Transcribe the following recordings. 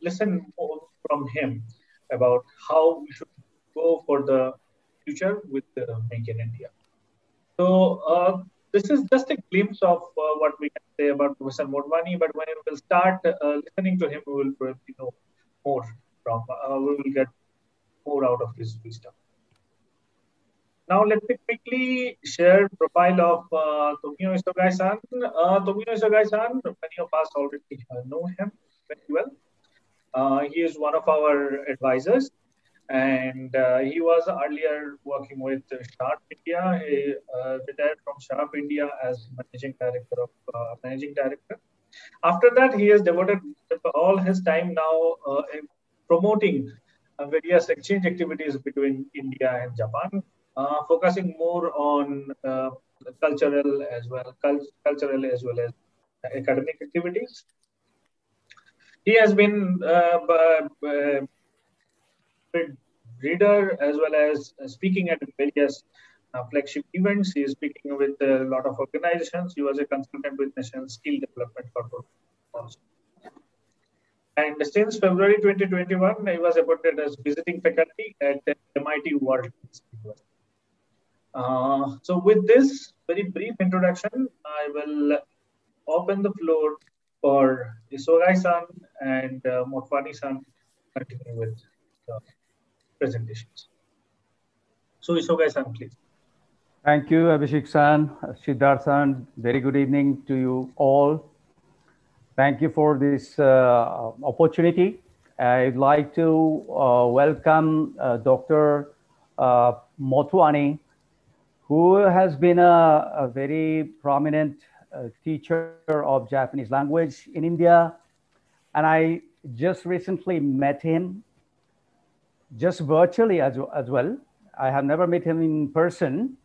listen more from him about how we should go for the future with Make in India. So this is just a glimpse of what we can say about Professor Motwani. But when we will start listening to him, we will probably know more from. We will get more out of his wisdom. Now let me quickly share profile of Tomio Isogai-san. Tomio Isogai-san, many of us already know him very well. He is one of our advisors, and he was earlier working with Sharp India. He retired from Sharp India as managing director. After that, he has devoted all his time now in promoting various exchange activities between India and Japan, focusing more on cultural as well as academic activities. He has been reader as well as speaking at various flagship events. He is speaking with a lot of organizations. He was a consultant with National Skill Development Corporation also. And since February 2021, he was appointed as visiting faculty at MIT World University. So with this very brief introduction, I will open the floor for Isogai-san and Motwani-san continue with the presentations. So Isogai-san, please. Thank you, Abhishek-san, Siddharth-san. Very good evening to you all. Thank you for this opportunity. I'd like to welcome Dr. Motwani, who has been a very prominent teacher of Japanese language in India. And I just recently met him, just virtually as well. I have never met him in person,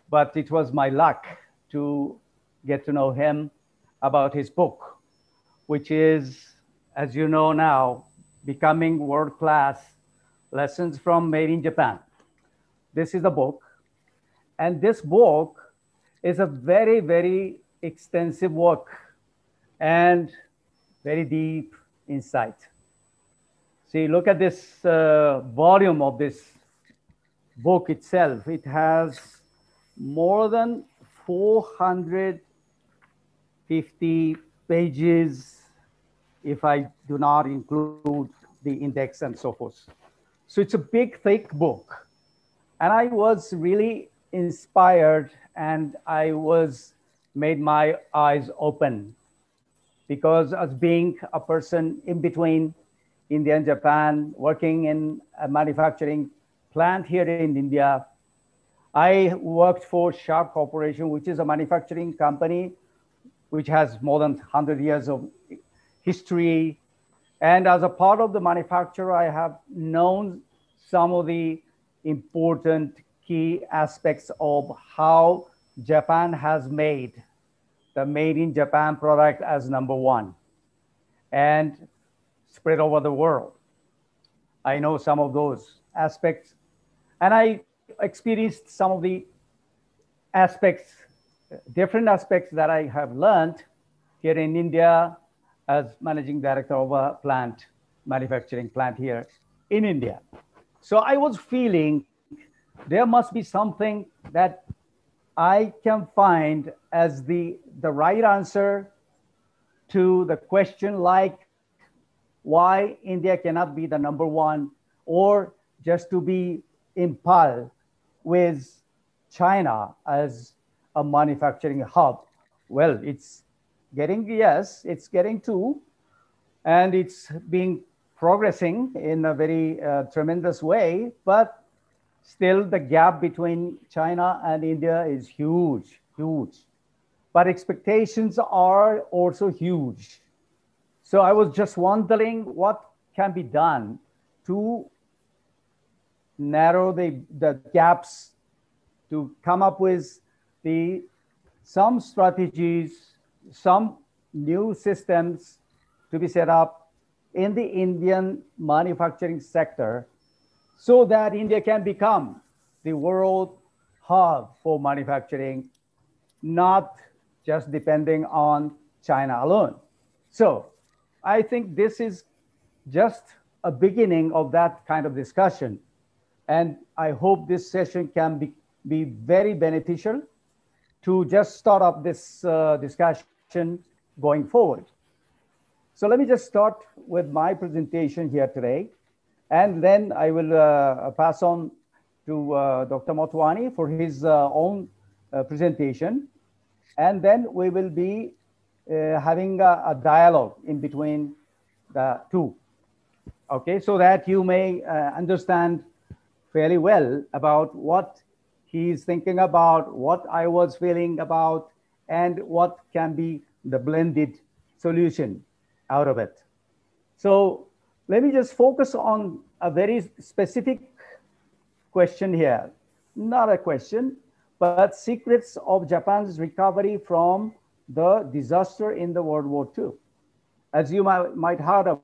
but it was my luck to get to know him about his book, which is, as you know now, Becoming World-Class Lessons from Made in Japan. This is the book. And this book is a very, very extensive work and very deep insight. See, look at this volume of this book itself. It has more than 450 pages, if I do not include the index and so forth. So it's a big, thick book. And I was really inspired, and I was made my eyes open, because as being a person in between India and Japan, working in a manufacturing plant here in India, I worked for Sharp Corporation, which is a manufacturing company which has more than 100 years of history. And as a part of the manufacturer, I have known some of the important key aspects of how Japan has made the Made in Japan product as #1 and spread over the world. I know some of those aspects, and I experienced some of the aspects, different aspects that I have learned here in India as managing director of a plant, manufacturing plant here in India. So I was feeling there must be something that I can find as the right answer to the question like why India cannot be the #1, or just to be impaled with China as a manufacturing hub. Well, it's getting, yes, it's getting to, and it's being progressing in a very tremendous way, but still the gap between China and India is huge, huge. But expectations are also huge. So I was just wondering what can be done to narrow the gaps, to come up with some strategies, some new systems to be set up in the Indian manufacturing sector, so that India can become the world hub for manufacturing, not just depending on China alone. So I think this is just a beginning of that kind of discussion. And I hope this session can be very beneficial to just start up this discussion going forward. So let me just start with my presentation here today, and then I will pass on to Dr. Motwani for his own presentation, and then we will be having a dialogue in between the two. Okay, so that you may understand fairly well about what he's thinking about, what I was feeling about, and what can be the blended solution out of it. So let me just focus on a very specific question here. Not a question, but secrets of Japan's recovery from the disaster in the World War II. As you might heard of,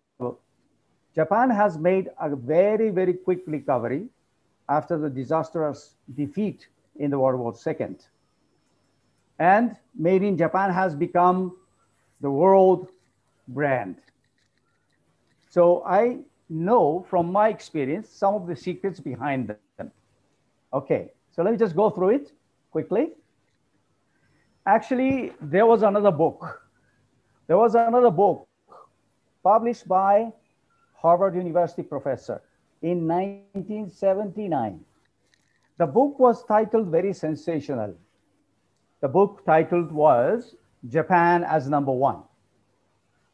Japan has made a very, very quick recovery after the disastrous defeat in the World War II. And Made in Japan has become the world brand. So I know from my experience some of the secrets behind them. Okay, so let me just go through it quickly. Actually, there was another book. There was another book published by Harvard University professor in 1979. The book was titled very sensational. The book titled was Japan as Number One.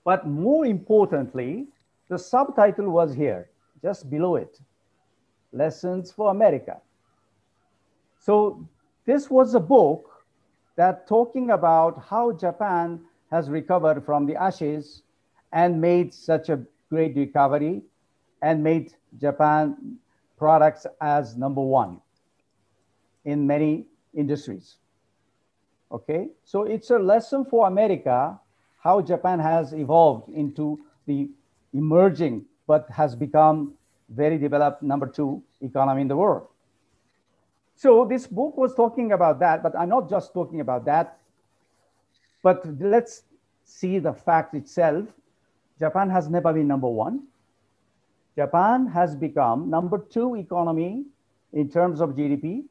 But more importantly, the subtitle was here, just below it, Lessons for America. So this was a book that talking about how Japan has recovered from the ashes and made such a great recovery and made Japan products as number one in many industries. Okay, so it's a lesson for America how Japan has evolved into the emerging but has become very developed number two economy in the world. So this book was talking about that, but I'm not just talking about that. But let's see the fact itself. Japan has never been number one. Japan has become number two economy in terms of GDP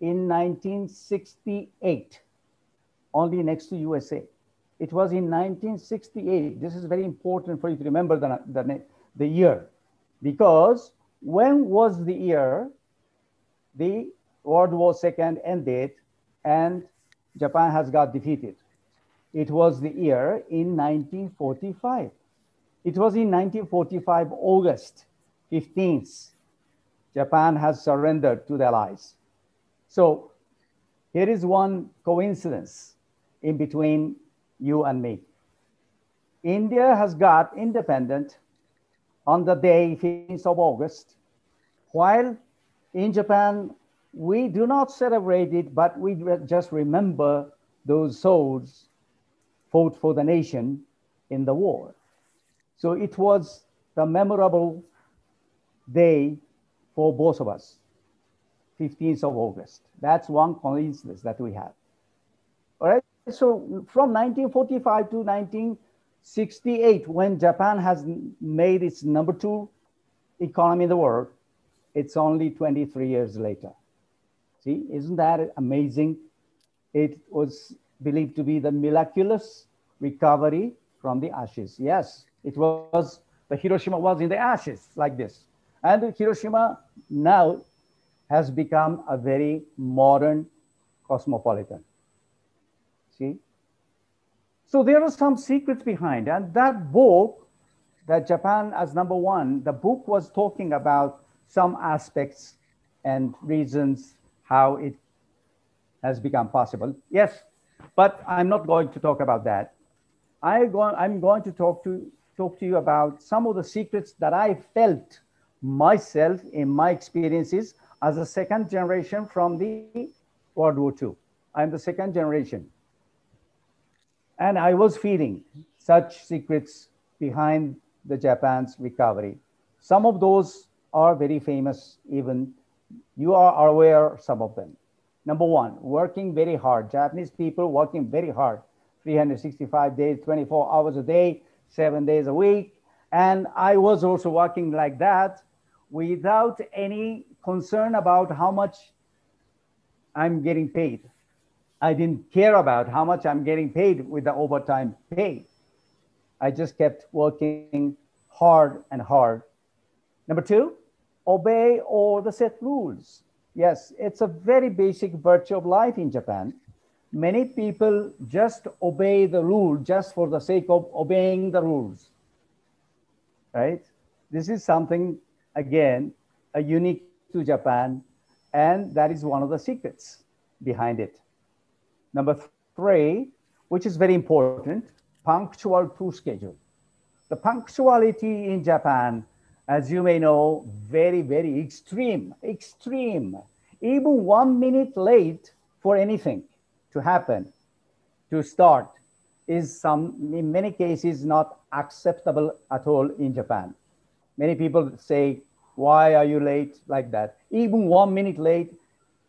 in 1968, only next to USA. It was in 1968. This is very important for you to remember the year, because when was the year the World War II ended and Japan has got defeated? It was the year in 1945. It was in 1945, August 15th, Japan has surrendered to the Allies. So here is one coincidence in between you and me. India has got independent on the day 15th of August, while in Japan, we do not celebrate it, but we just remember those souls fought for the nation in the war. So it was the memorable day for both of us, 15th of August. That's one coincidence that we have. All right, so from 1945 to 1968, when Japan has made its number two economy in the world, it's only 23 years later. See, isn't that amazing? It was believed to be the miraculous recovery from the ashes. Yes, it was, the Hiroshima was in the ashes like this. And Hiroshima now has become a very modern cosmopolitan. See? So there are some secrets behind. And that book, that Japan as number one, the book was talking about some aspects and reasons how it has become possible. Yes, but I'm not going to talk about that. I'm going to talk to you about some of the secrets that I felt myself in my experiences as a second generation from the World War II. I'm the second generation. And I was feeling such secrets behind the Japan's recovery. Some of those are very famous, even you are aware of some of them. Number one, working very hard. Japanese people working very hard, 365 days, 24 hours a day, 7 days a week, And I was also working like that without any concern about how much I'm getting paid. I didn't care about how much I'm getting paid with the overtime pay. I just kept working hard and hard. Number two, obey all the set rules. Yes, it's a very basic virtue of life in Japan. Many people just obey the rule just for the sake of obeying the rules, right? This is something, again, unique to Japan, and that is one of the secrets behind it. Number three, which is very important, punctual to schedule. The punctuality in Japan, as you may know, very, very extreme, extreme. Even 1 minute late for anything to happen, to start, is in many cases not acceptable at all in Japan. Many people say, why are you late like that? Even 1 minute late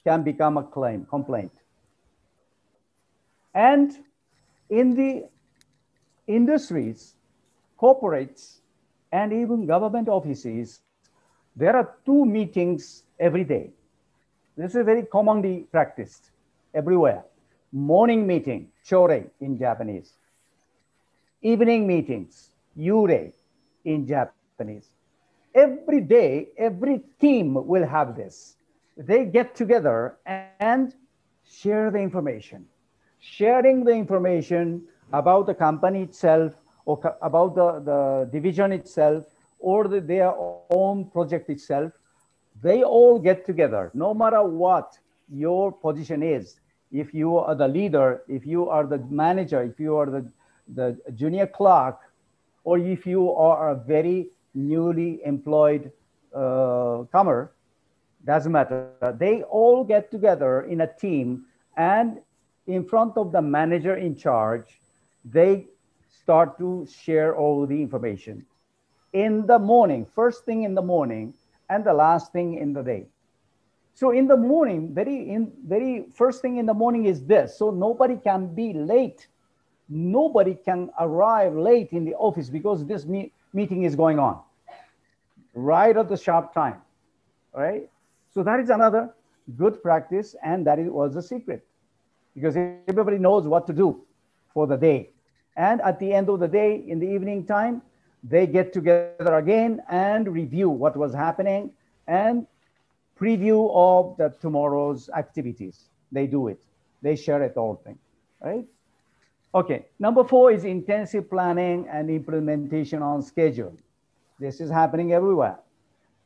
can become a complaint. And in the industries, corporates, and even government offices, there are 2 meetings every day. This is very commonly practiced everywhere. Morning meeting, chore in Japanese. Evening meetings, yure in Japanese. Every day, every team will have this. They get together and share the information. Sharing the information about the company itself, or about the division itself, or their own project itself, they all get together, no matter what your position is. If you are the leader, if you are the manager, if you are the junior clerk, or if you are a very newly employed comer, doesn't matter. They all get together in a team, and in front of the manager in charge, they start to share all the information in the morning, first thing in the morning, and the last thing in the day. So in the morning, very first thing in the morning is this. So nobody can be late. Nobody can arrive late in the office because this meeting is going on right at the sharp time, right? So that is another good practice, and that was a secret because everybody knows what to do for the day. And at the end of the day, in the evening time, they get together again and review what was happening and preview of the tomorrow's activities. They do it. They share it all thing, right? Okay, number four is intensive planning and implementation on schedule. This is happening everywhere.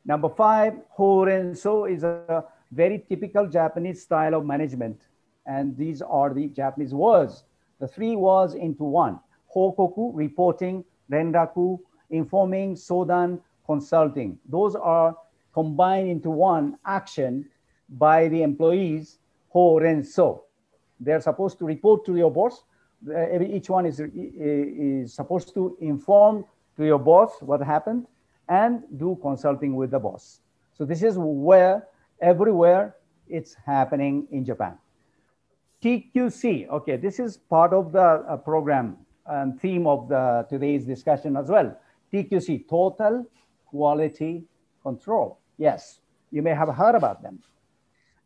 Number five, horenso is a very typical Japanese style of management. And these are the Japanese words. The three words into one. Hokoku, reporting, renraku, informing, sodan, consulting. Those are combined into one action by the employees, horenso. They're supposed to report to your boss. Each one is supposed to inform to your boss what happened and do consulting with the boss. So this is where everywhere it's happening in Japan. TQC, okay, this is part of the program and theme of today's discussion as well. TQC, Total Quality Control. Yes, you may have heard about them.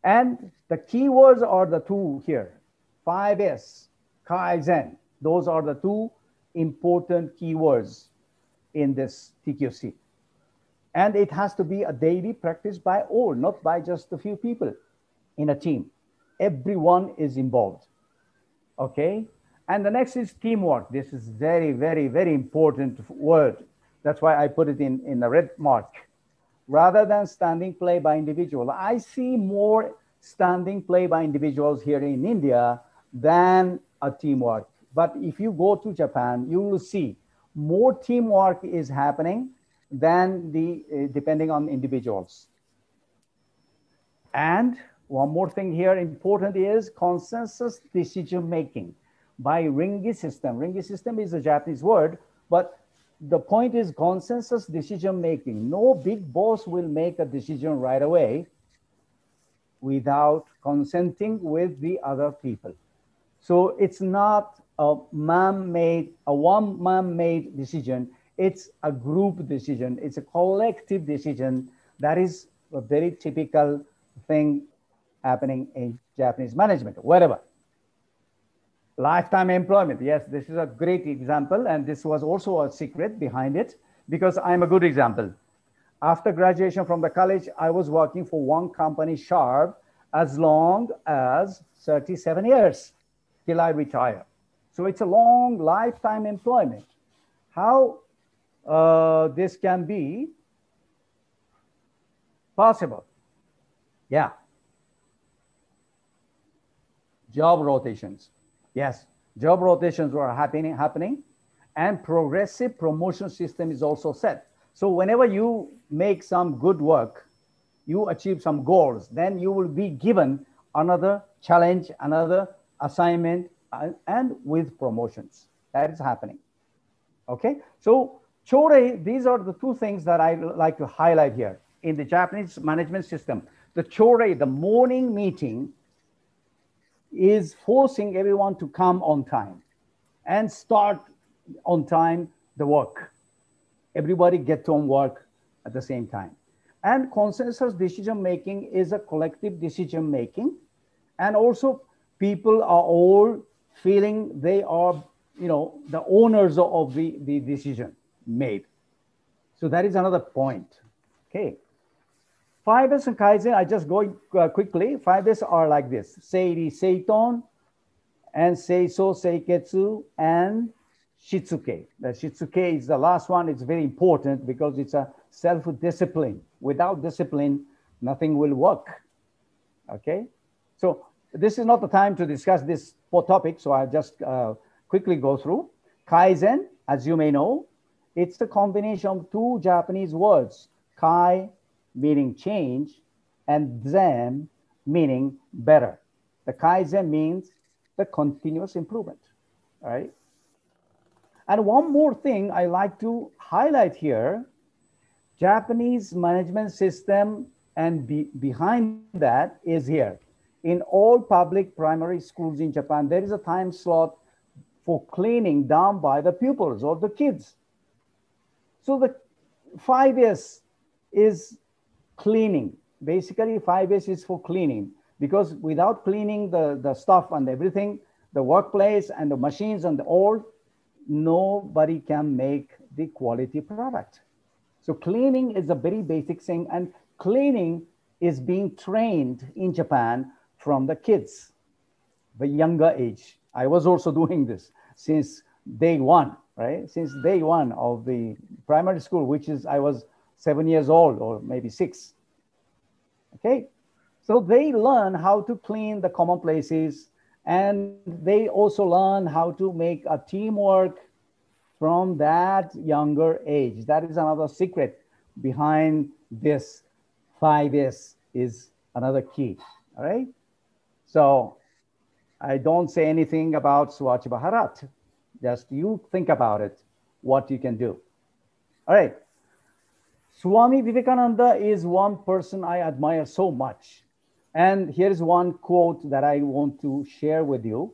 And the keywords are the two here, 5S, Kaizen. Those are the two important keywords in this TQC. And it has to be a daily practice by all, not by just a few people in a team. Everyone is involved, okay? And the next is teamwork. This is very, very, very important word. That's why I put it in the red mark. Rather than standing play by individual, I see more standing play by individuals here in India than a teamwork. But if you go to Japan, you will see more teamwork is happening than depending on individuals. And one more thing here important is consensus decision making by Ringi system. Ringi system is a Japanese word, but the point is consensus decision making. No big boss will make a decision right away without consenting with the other people. So it's not a one man-made decision. It's a group decision. It's a collective decision. That is a very typical thing happening in Japanese management, wherever. Lifetime employment. Yes, this is a great example. And this was also a secret behind it because I'm a good example. After graduation from the college, I was working for one company sharp as long as 37 years till I retire. So it's a long lifetime employment. How this can be possible? Yeah, job rotations. Yes, job rotations were happening, and progressive promotion system is also set. So whenever you make some good work, you achieve some goals, then you will be given another challenge, another assignment, and with promotions. That is happening. Okay, so chore, these are the two things that I like to highlight here in the Japanese management system. The chore, the morning meeting, is forcing everyone to come on time and start on time the work. Everybody get on work at the same time. And consensus decision making is a collective decision making. And also people are all feeling they are, the owners of the decision made. So that is another point. Okay. 5S and Kaizen, I just go quickly. 5S are like this: Seiri, Seiton, and Seiso, Seiketsu, and Shitsuke. The Shitsuke is the last one. It's very important because it's a self-discipline. Without discipline, nothing will work. Okay? So this is not the time to discuss this four topics, so I'll just quickly go through. Kaizen, as you may know, it's the combination of two Japanese words, kai, meaning change, and zen, meaning better. The Kaizen means the continuous improvement, all right? And one more thing I like to highlight here, Japanese management system, and behind that is here. In all public primary schools in Japan, there is a time slot for cleaning done by the pupils or the kids. So the 5S is cleaning. Basically, 5S is for cleaning, because without cleaning the stuff and everything, the workplace and the machines and all, nobody can make the quality product. So cleaning is a very basic thing, and cleaning is being trained in Japan from the kids, the younger age. I was also doing this since day one, right? Since day one of the primary school, which is, I was 7 years old or maybe 6. Okay, so they learn how to clean the common places, and they also learn how to make a teamwork from that younger age. That is another secret behind this 5S is another key, all right? So I don't say anything about Swachh Bharat. Just you think about it, what you can do. All right. Swami Vivekananda is one person I admire so much. And here's one quote that I want to share with you.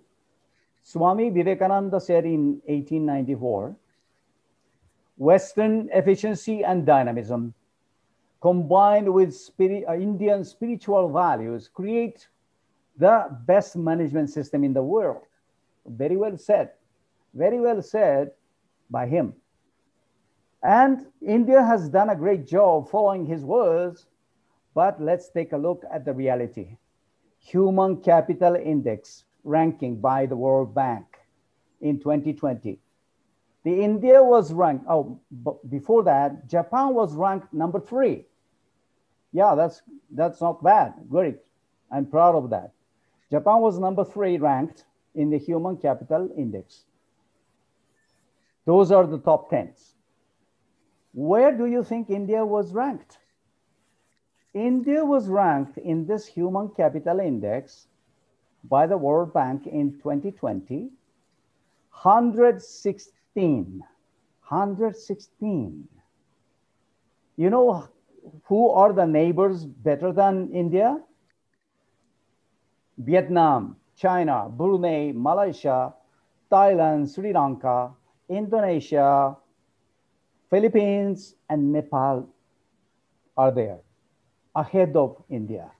Swami Vivekananda said in 1894, Western efficiency and dynamism combined with Indian spiritual values create the best management system in the world. Very well said. Very well said by him. And India has done a great job following his words, but let's take a look at the reality. Human Capital Index ranking by the World Bank in 2020. The India was ranked, but before that, Japan was ranked number 3. Yeah, that's not bad. Great. I'm proud of that. Japan was number 3 ranked in the Human Capital Index. Those are the top 10s. Where do you think India was ranked? India was ranked in this Human Capital Index by the World Bank in 2020, 116. 116. You know who are the neighbors better than India? Vietnam, China, Brunei, Malaysia, Thailand, Sri Lanka, Indonesia, Philippines and Nepal are there ahead of India.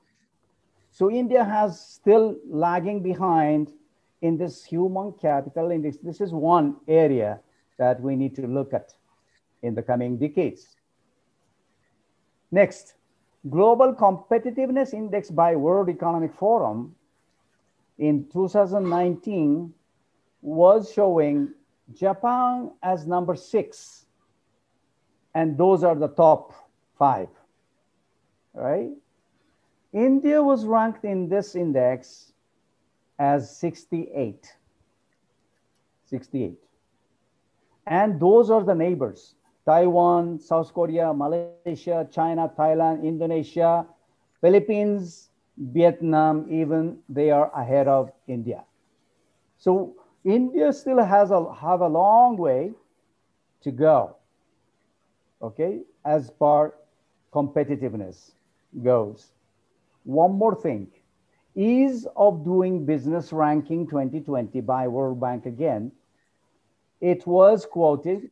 So India has still lagging behind in this human capital index. This is one area that we need to look at in the coming decades. Next, Global Competitiveness Index by World Economic Forum in 2019 was showing Japan as number 6. And those are the top 5, right? India was ranked in this index as 68. 68. And those are the neighbors: Taiwan, South Korea, Malaysia, China, Thailand, Indonesia, Philippines, Vietnam, even they are ahead of India. So India still have a long way to go, okay, as far competitiveness goes. One more thing, Ease of Doing Business Ranking 2020 by World Bank again, it was quoted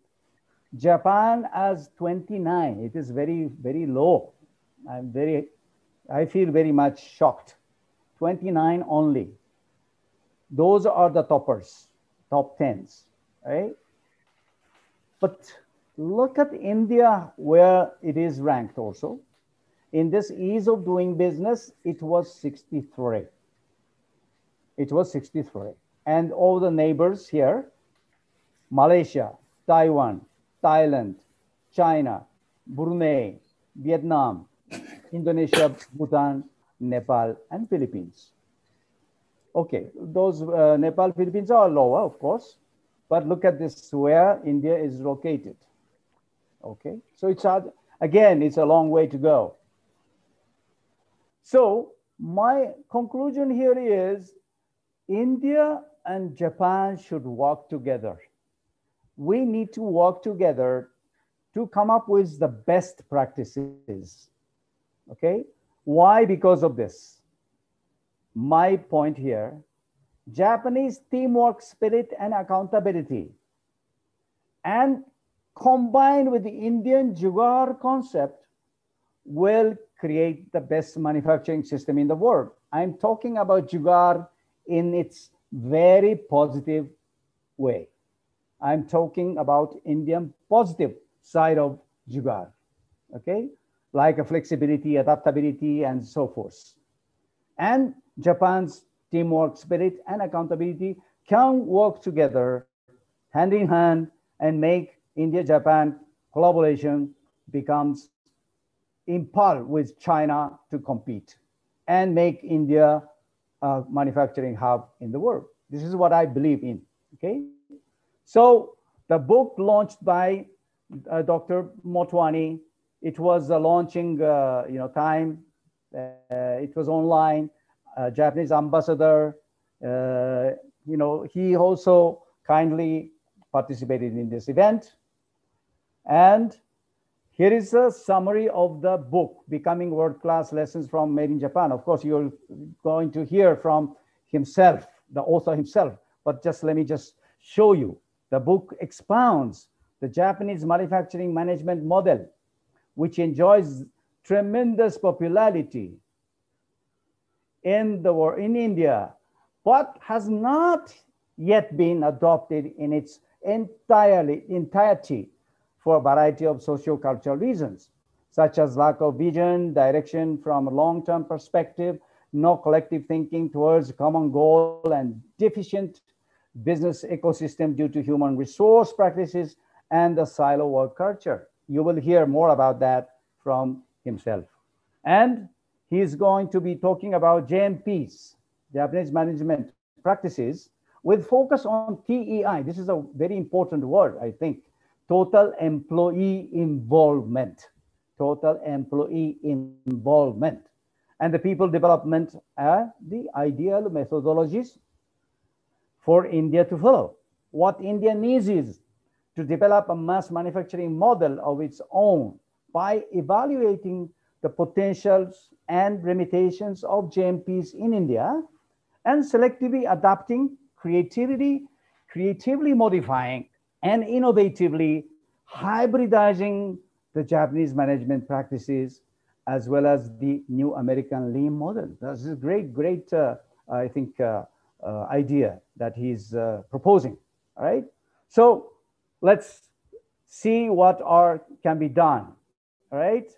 Japan as 29. It is very, very low. I feel very much shocked. 29 only. Those are the toppers, top 10s, right? But look at India where it is ranked also. In this ease of doing business, it was 63. It was 63. And all the neighbors here, Malaysia, Taiwan, Thailand, China, Brunei, Vietnam, Indonesia, Bhutan, Nepal, and Philippines. Okay, those Nepal, Philippines are lower, of course, but look at this where India is located. Okay, so it's again, it's a long way to go. So my conclusion here is India and Japan should work together. We need to work together to come up with the best practices. Okay, why? Because of this. My point here, Japanese teamwork spirit and accountability, and combined with the Indian Jugaad concept, will create the best manufacturing system in the world. I'm talking about Jugaad in its very positive way. I'm talking about Indian positive side of Jugaad, okay? Like a flexibility, adaptability, and so forth. And Japan's teamwork spirit and accountability can work together hand in hand and make India-Japan collaboration becomes in par with China to compete and make India a manufacturing hub in the world. This is what I believe in, okay? So the book launched by Dr. Motwani, it was a launching time. It was online. Japanese ambassador, he also kindly participated in this event. And here is a summary of the book, Becoming World-Class Lessons from Made in Japan. Of course, you're going to hear from himself, the author himself, but let me show you. The book expounds the Japanese manufacturing management model, which enjoys tremendous popularity in India, but has not yet been adopted in its entirety for a variety of socio-cultural reasons, such as lack of vision, direction from a long-term perspective, no collective thinking towards a common goal, and deficient business ecosystem due to human resource practices and the silo work culture. You will hear more about that from himself. And he's going to be talking about JMPs, Japanese management practices, with focus on TEI. This is a very important word, I think. Total employee involvement. Total employee involvement. And the people development are the ideal methodologies for India to follow. What India needs is to develop a mass manufacturing model of its own by evaluating the potentials and limitations of JMPs in India and selectively adapting, creatively modifying, and innovatively hybridizing the Japanese management practices as well as the new American lean model. That's a great, I think, idea that he's proposing. All right. So let's see what can be done. All right.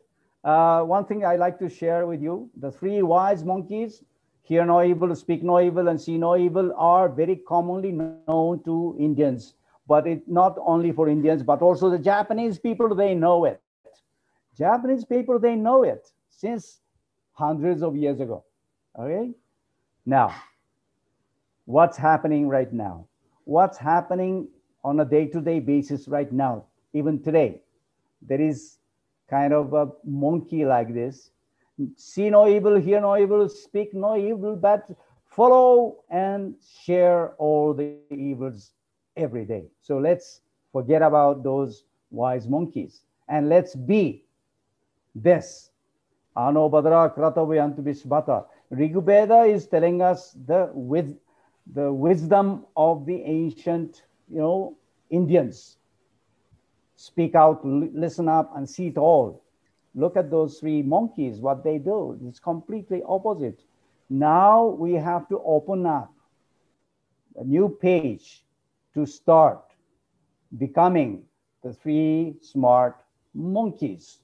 One thing I like to share with you: the three wise monkeys, hear no evil, speak no evil, and see no evil, are very commonly known to Indians. But it not only for Indians, but also the Japanese people, they know it. Japanese people, they know it since hundreds of years ago. Okay. Now, what's happening right now? What's happening on a day-to-day basis right now, even today? There is kind of a monkey like this. See no evil, hear no evil, speak no evil, but follow and share all the evils every day. So let's forget about those wise monkeys and let's be this. Ano badra kratavyant visbhata. Rigveda is telling us the wisdom of the ancient, Indians. Speak out, listen up, and see it all. Look at those three monkeys, what they do. It's completely opposite. Now we have to open up a new page to start becoming the three smart monkeys.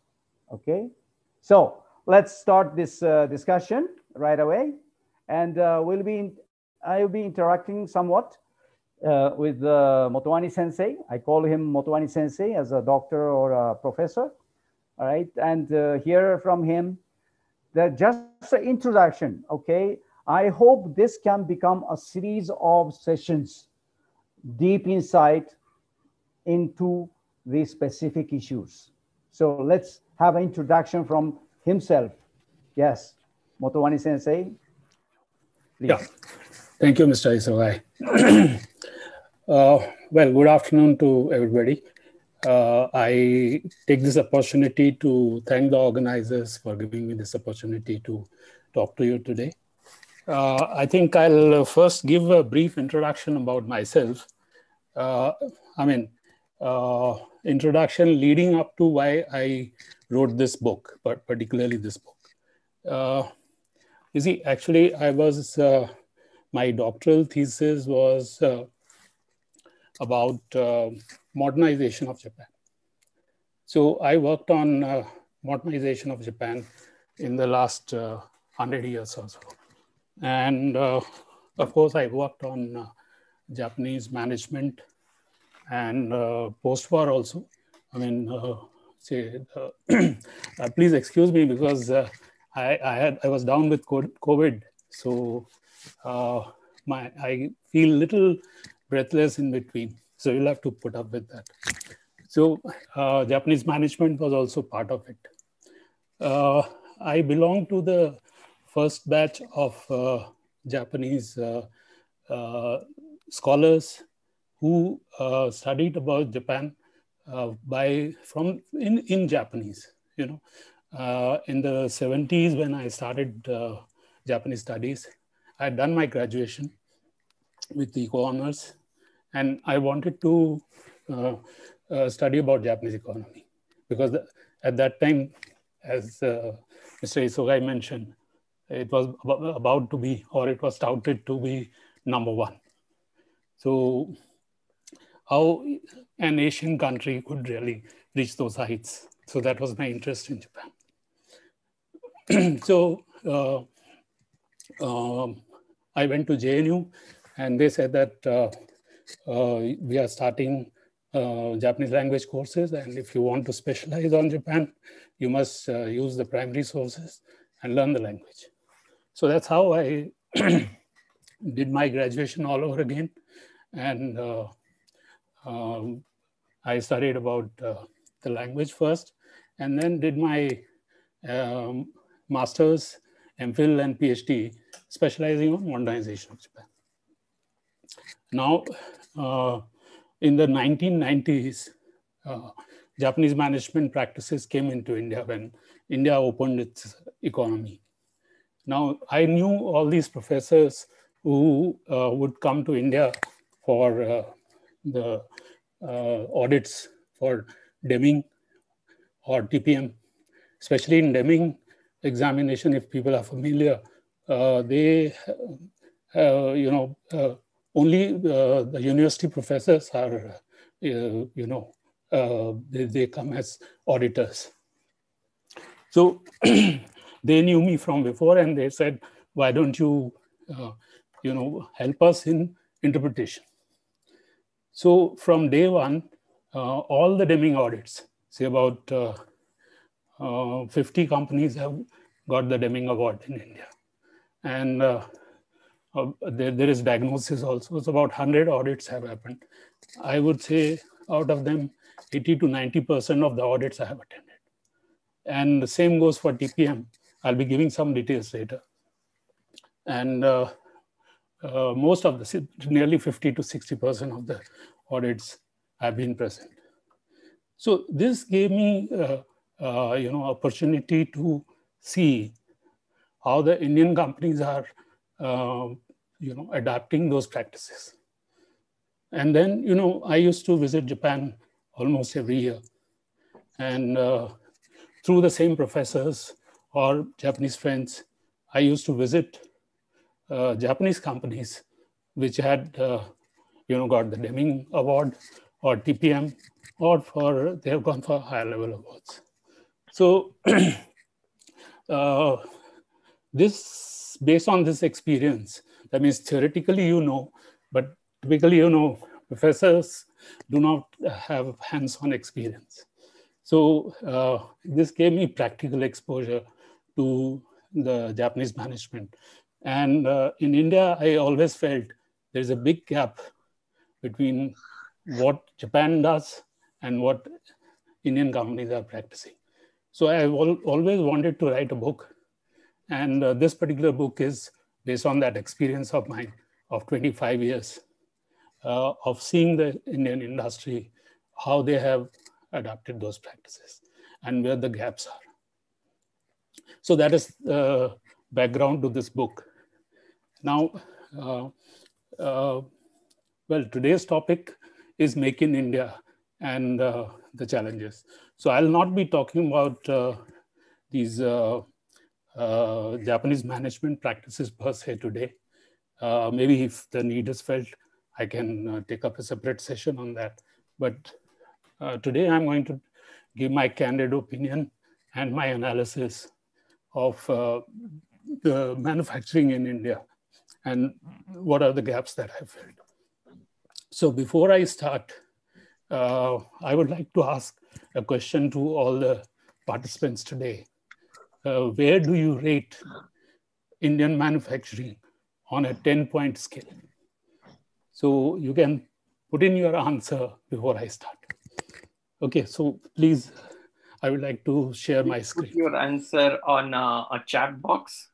Okay? So let's start this discussion right away. And I'll be interacting somewhat with Motwani Sensei. I call him Motwani Sensei as a doctor or a professor. All right, and hear from him just an introduction. Okay, I hope this can become a series of sessions, deep insight into the specific issues. So let's have an introduction from himself. Yes, Motwani Sensei, please. Yeah, thank you, Mr. Isogai. Well, good afternoon to everybody. I take this opportunity to thank the organizers for giving me this opportunity to talk to you today. I think I'll first give a brief introduction about myself. Introduction leading up to why I wrote this book, but particularly this book. You see, actually, my doctoral thesis was about modernization of Japan. So I worked on modernization of Japan in the last 100 years or so. And of course, I worked on Japanese management and post-war also. Please excuse me because I was down with COVID. So I feel little breathless in between. So you'll have to put up with that. So Japanese management was also part of it. I belong to the first batch of Japanese scholars who studied about Japan in Japanese. In the 70s when I started Japanese studies, I had done my graduation with the co-honors, and I wanted to study about Japanese economy because at that time, as Mr. Isogai mentioned, it was about to be, or it was touted to be number one. So how an Asian country could really reach those heights. So that was my interest in Japan. So I went to JNU and they said that we are starting Japanese language courses. And if you want to specialize on Japan, you must use the primary sources and learn the language. So that's how I did my graduation all over again. And I studied about the language first, and then did my master's, MPhil, and PhD, specializing on modernization of Japan. Now, in the 1990s, Japanese management practices came into India when India opened its economy. Now, I knew all these professors who would come to India for the audits for Deming or TPM, especially in Deming examination, if people are familiar, they, only the university professors are, they come as auditors. So they knew me from before, and they said, why don't you, help us in interpretation? So from day one, all the Deming audits, say about 50 companies have got the Deming Award in India. And there is diagnosis also. So about 100 audits have happened. I would say out of them, 80 to 90% of the audits I have attended. And the same goes for TPM. I'll be giving some details later. And most of the, nearly 50 to 60% of the audits have been present. So this gave me, opportunity to see how the Indian companies are, adapting those practices. And then, I used to visit Japan almost every year. And through the same professors or Japanese friends, I used to visit Japanese companies which had, got the Deming Award or TPM, or they have gone for higher level awards. So this, based on this experience, that means theoretically, but typically, professors do not have hands-on experience. So this gave me practical exposure to the Japanese management. And in India, I always felt there's a big gap between what Japan does and what Indian companies are practicing. So I've always wanted to write a book. And this particular book is based on that experience of mine of 25 years of seeing the Indian industry, how they have adapted those practices and where the gaps are. So that is background to this book. Now, well, today's topic is Make in India and the challenges. So I'll not be talking about these Japanese management practices per se today. Maybe if the need is felt, I can take up a separate session on that. But today I'm going to give my candid opinion and my analysis of the manufacturing in India and what are the gaps that I felt. So before I start, I would like to ask a question to all the participants today. Where do you rate Indian manufacturing on a 10-point scale? So you can put in your answer before I start. Okay, so please, I would like to share my screen. Put your answer on a chat box.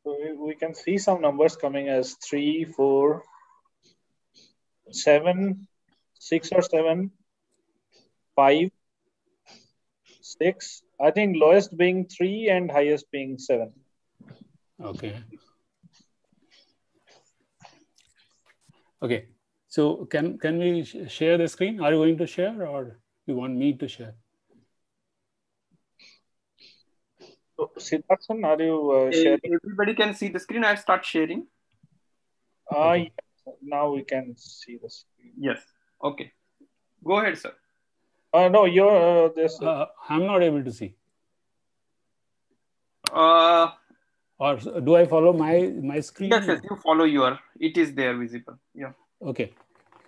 So we can see some numbers coming as 3, 4, 7, 6 or 7, 5, 6. I think lowest being 3 and highest being 7. Okay. Okay. So can we share the screen? Are you going to share or you want me to share? So Siddharthan, are you sharing? Everybody can see the screen. I'll start sharing. Okay. Yes. Now we can see the screen. Yes. Okay. Go ahead, sir. No, you're this. I'm not able to see. Or do I follow my screen? Yes, you follow your. It is there visible. Yeah. Okay.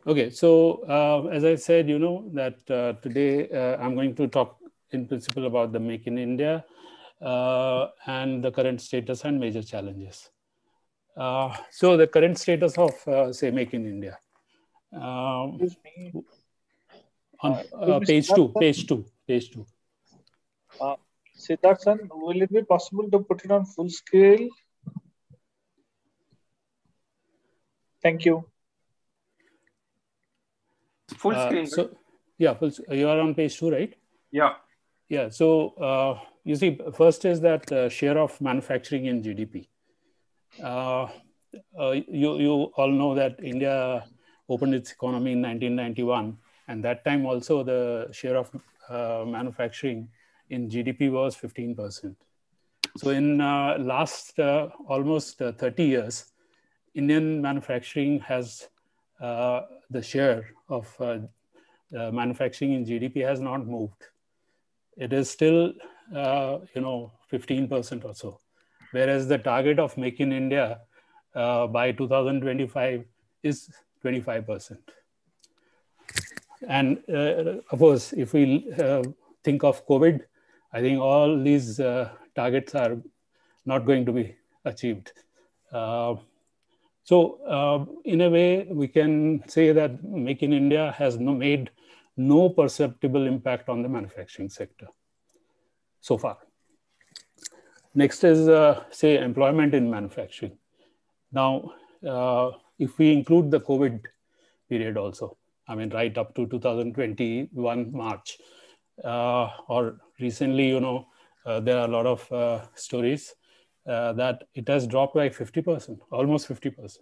Okay. So as I said, that today I'm going to talk in principle about the Make in India and the current status and major challenges. So the current status of say Make in India. Excuse me. On page 2. Siddharthan, will it be possible to put it on full scale? Thank you. Full screen. So yeah, you are on page 2, right? Yeah. Yeah. So you see, first is that share of manufacturing in GDP. you all know that India opened its economy in 1991, and that time also the share of manufacturing in GDP was 15%. So in last almost 30 years, Indian manufacturing has the share of manufacturing in GDP has not moved. It is still 15% or so, whereas the target of Make in India by 2025 is 25%. And of course, if we think of COVID, I think all these targets are not going to be achieved. So in a way, we can say that Make in India has made no perceptible impact on the manufacturing sector so far. Next is, say, employment in manufacturing. Now, if we include the COVID period also, I mean, right up to 2021 March, or recently, there are a lot of stories that it has dropped by 50%, almost 50%.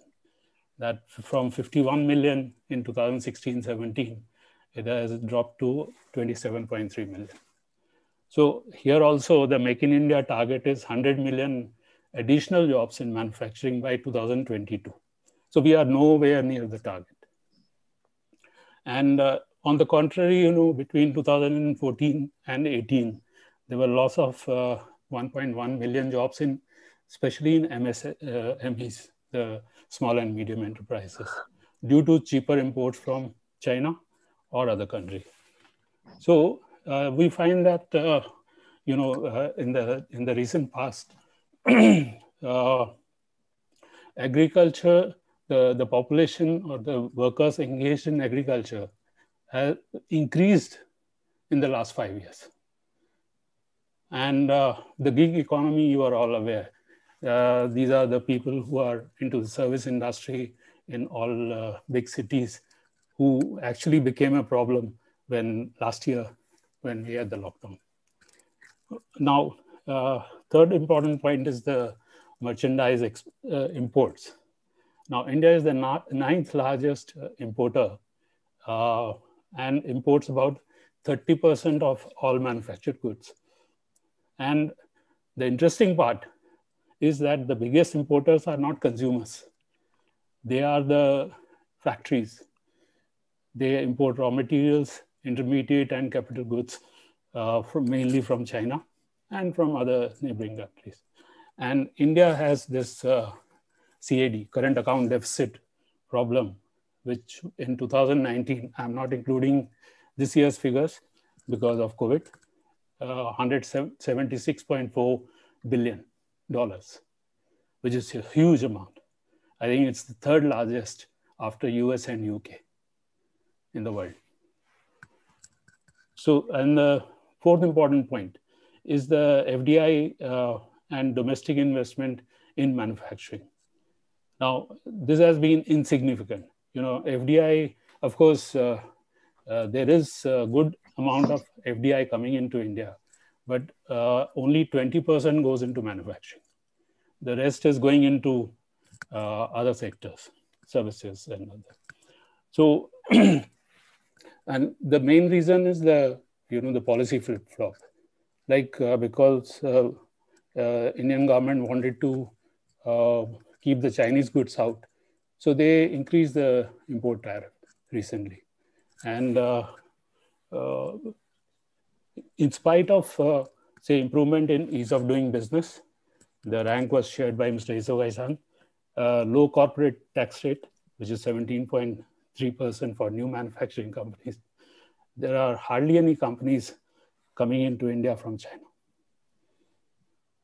That from 51 million in 2016-17, it has dropped to 27.3 million. So here also the Make in India target is 100 million additional jobs in manufacturing by 2022. So we are nowhere near the target. And on the contrary, between 2014 and 18, there were loss of 1.1 million jobs in, especially in MSMEs, the small and medium enterprises, due to cheaper imports from China or other countries. So we find that in the recent past, agriculture, the population or the workers engaged in agriculture has increased in the last 5 years. And the gig economy, you are all aware. These are the people who are into the service industry in all big cities, who actually became a problem last year when we had the lockdown. Now, third important point is the merchandise imports. Now, India is the ninth largest importer and imports about 30% of all manufactured goods. And the interesting part is that the biggest importers are not consumers. They are the factories. They import raw materials, intermediate and capital goods mainly from China and from other neighboring countries. And India has this CAD, current account deficit problem, which in 2019, I'm not including this year's figures because of COVID, $176.4 billion, which is a huge amount. I think it's the third largest after US and UK in the world. So, and the fourth important point is the FDI and domestic investment in manufacturing. Now, this has been insignificant. FDI, of course, there is a good amount of FDI coming into India, but only 20% goes into manufacturing. The rest is going into other sectors, services and other. So, and the main reason is the policy flip-flop. Like because Indian government wanted to keep the Chinese goods out, so they increased the import tariff recently. And in spite of, say, improvement in ease of doing business, the rank was shared by Mr. Isogai-san, low corporate tax rate, which is 17.3% for new manufacturing companies. There are hardly any companies coming into India from China.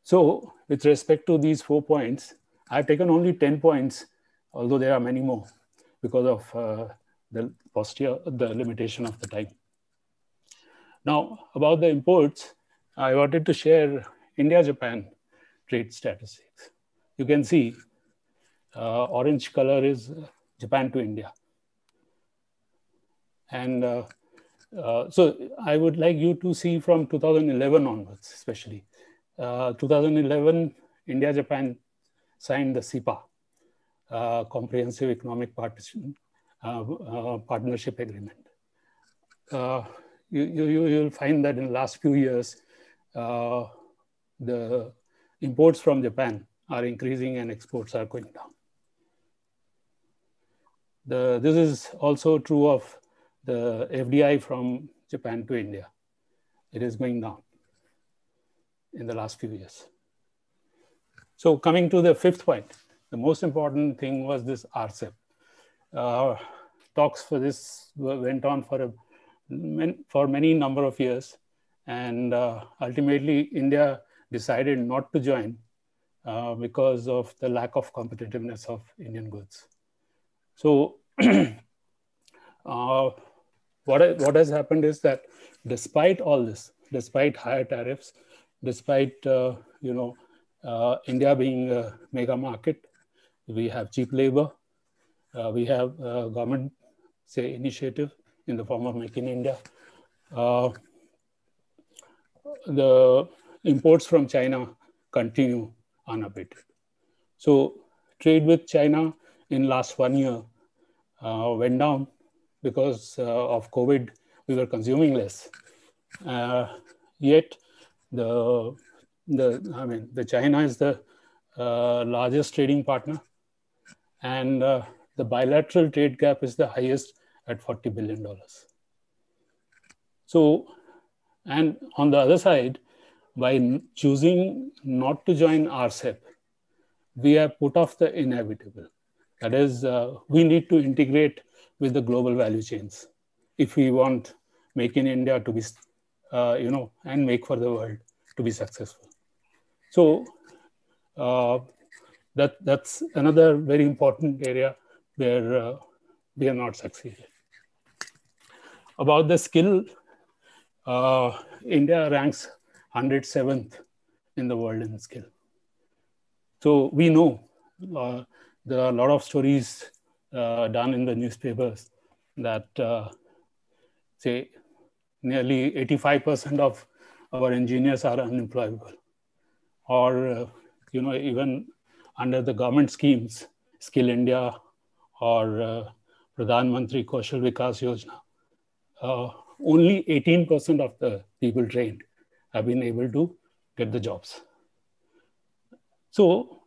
So with respect to these 4 points, I've taken only 10 points, although there are many more because of the limitation of the time. Now, about the imports, I wanted to share India-Japan trade statistics. You can see orange color is Japan to India. And so I would like you to see from 2011 onwards, especially. 2011, India-Japan signed the CEPA, Comprehensive Economic Partnership Agreement. You'll find that in the last few years, the imports from Japan are increasing and exports are going down. This is also true of the FDI from Japan to India. It is going down in the last few years. So coming to the fifth point, the most important thing was this RCEP. Talks for this went on for many number of years, and ultimately India decided not to join because of the lack of competitiveness of Indian goods. So what has happened is that despite all this, despite higher tariffs, despite India being a mega market, we have cheap labor, we have government initiative in the form of Make in India. The imports from China continue unabated. So trade with China in last 1 year went down because of COVID. We were consuming less. Yet the China is the largest trading partner, and the bilateral trade gap is the highest at $40 billion. So, and on the other side, by choosing not to join RCEP, we have put off the inevitable. That is, we need to integrate with the global value chains if we want Make in India to be, and Make for the World to be successful. So that's another very important area where we have not succeeded. About the skill, India ranks 107th in the world in skill. So we know there are a lot of stories done in the newspapers that say nearly 85% of our engineers are unemployable, or even under the government schemes, Skill India or Pradhan Mantri Kaushal Vikas Yojana, only 18% of the people trained have been able to get the jobs. So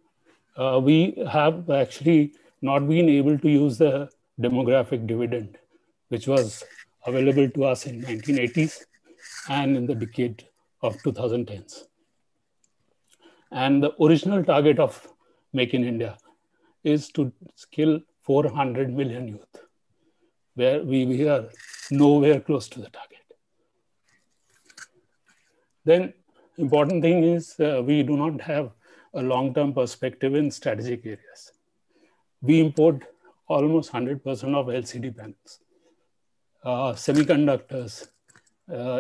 we have actually not been able to use the demographic dividend, which was available to us in 1980s and in the decade of 2010s. And the original target of Make in India is to skill 400 million youth, where we are nowhere close to the target. Then important thing is we do not have a long-term perspective in strategic areas. We import almost 100% of LCD panels, semiconductors,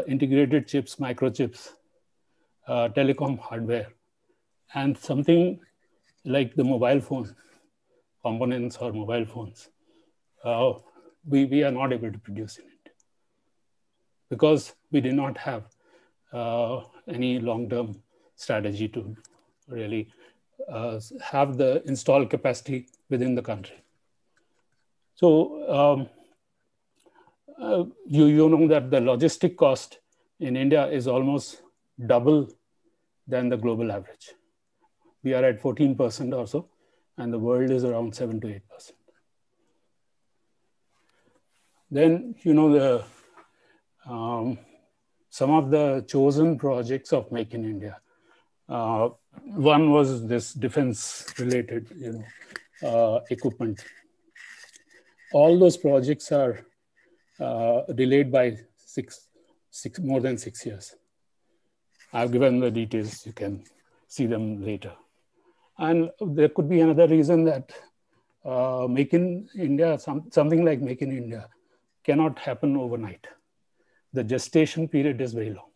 integrated chips, microchips, telecom hardware, and something like the mobile phone components or mobile phones. We are not able to produce in it because we did not have any long-term strategy to really have the installed capacity within the country. So you know that the logistic cost in India is almost double than the global average. We are at 14% or so, and the world is around 7 to 8%. Then, some of the chosen projects of Make in India. One was this defense-related, equipment. All those projects are delayed by more than 6 years. I've given the details, you can see them later. And there could be another reason that Make in India, something like Make in India cannot happen overnight. The gestation period is very long.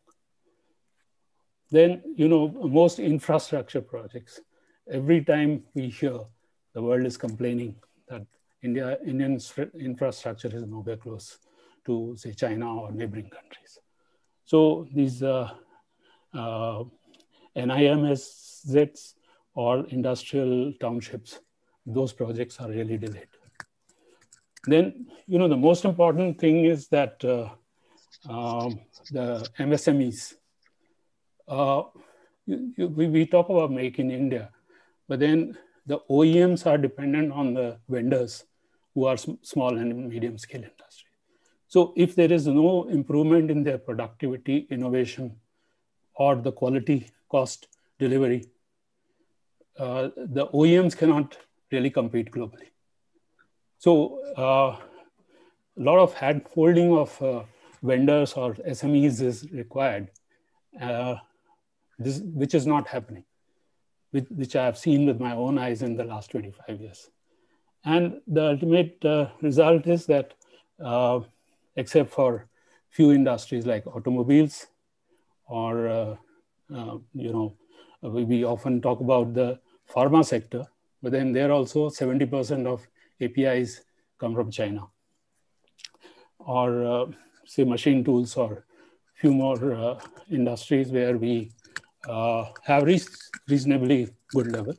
Then, most infrastructure projects, every time we hear the world is complaining that Indian infrastructure is nowhere close to, say, China or neighboring countries. So these NIMSZs or industrial townships, those projects are really delayed. Then, the most important thing is that the MSMEs, we talk about Make in India, but then the OEMs are dependent on the vendors who are small and medium scale industry. So if there is no improvement in their productivity, innovation, or the quality, cost, delivery, the OEMs cannot really compete globally. So a lot of hand-holding of vendors or SMEs is required, which is not happening, which I have seen with my own eyes in the last 25 years. And the ultimate result is that, except for few industries like automobiles, or we often talk about the pharma sector, but then there also 70% of APIs come from China, or say machine tools, or few more industries where we have reached reasonably good level.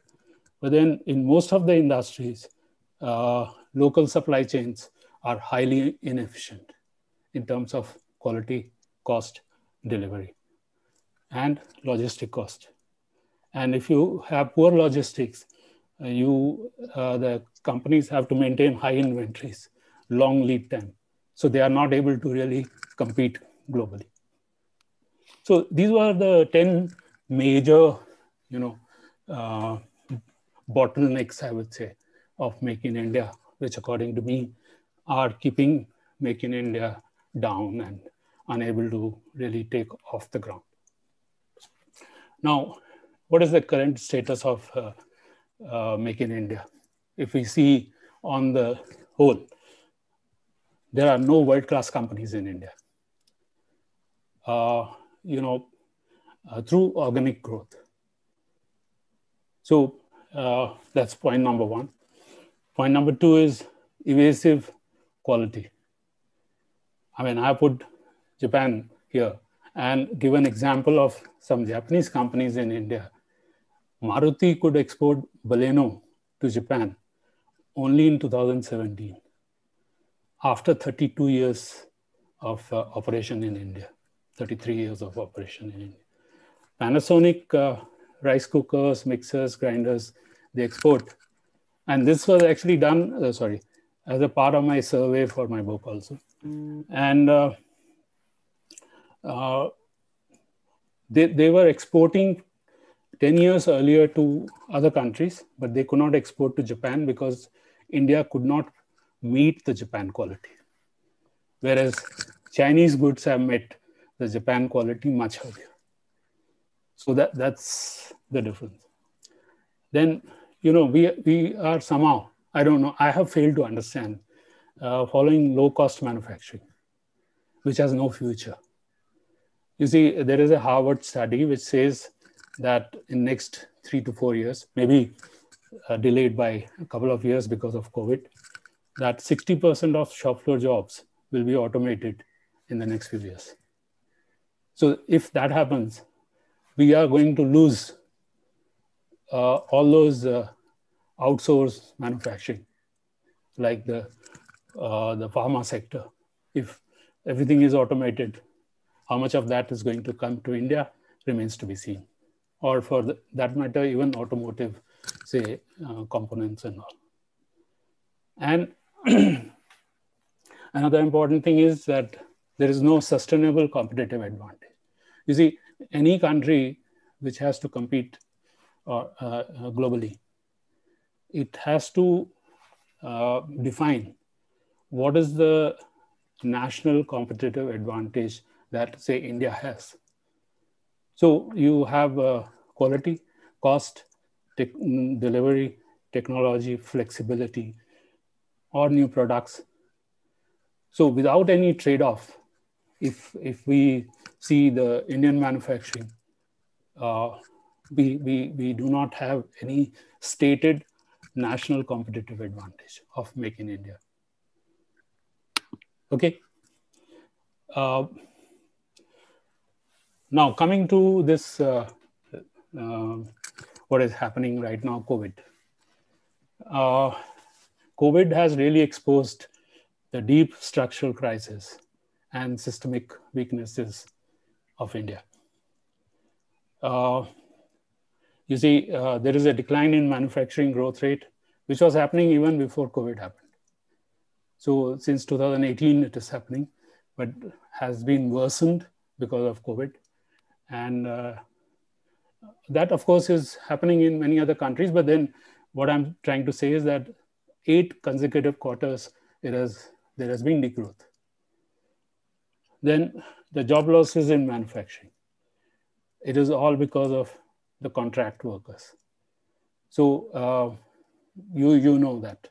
But then in most of the industries, local supply chains are highly inefficient in terms of quality, cost, delivery, and logistic cost. And if you have poor logistics, the companies have to maintain high inventories, long lead time. So they are not able to really compete globally. So these were the 10 major, bottlenecks, I would say, of Make in India, which according to me are keeping Make in India down and unable to really take off the ground. Now, what is the current status of Make in India? If we see on the whole, there are no world-class companies in India. Through organic growth. So that's point number one. Point number two is evasive quality. I mean, I put Japan here and give an example of some Japanese companies in India. Maruti could export Baleno to Japan only in 2017, after 32 years of operation in India, 33 years of operation in India. Panasonic rice cookers, mixers, grinders, they export. And this was actually done, as a part of my survey for my book also. And they were exporting 10 years earlier to other countries, but they could not export to Japan because India could not meet the Japan quality. Whereas Chinese goods have met the Japan quality much earlier. So that's the difference. Then, we are somehow, I don't know, I have failed to understand, following low-cost manufacturing, which has no future. You see, there is a Harvard study which says that in next 3 to 4 years, maybe delayed by a couple of years because of COVID, that 60% of shop floor jobs will be automated in the next few years. So if that happens, we are going to lose all those outsourced manufacturing, like the pharma sector. If everything is automated, how much of that is going to come to India remains to be seen. Or for that matter, even automotive, say, components and all. And another important thing is that there is no sustainable competitive advantage. You see, any country which has to compete globally, it has to define what is the national competitive advantage that, say, India has. So you have quality, cost, delivery, technology, flexibility, or new products. So without any trade-off, if we see the Indian manufacturing, we do not have any stated national competitive advantage of Make in India. Okay. Now coming to this what is happening right now, COVID. COVID has really exposed the deep structural crisis and systemic weaknesses of India. You see, there is a decline in manufacturing growth rate, which was happening even before COVID happened. So since 2018, it is happening, but has been worsened because of COVID. And that, of course, is happening in many other countries. But then what I'm trying to say is that 8 consecutive quarters, there has been degrowth. Then the job losses in manufacturing. It is all because of the contract workers. So you know that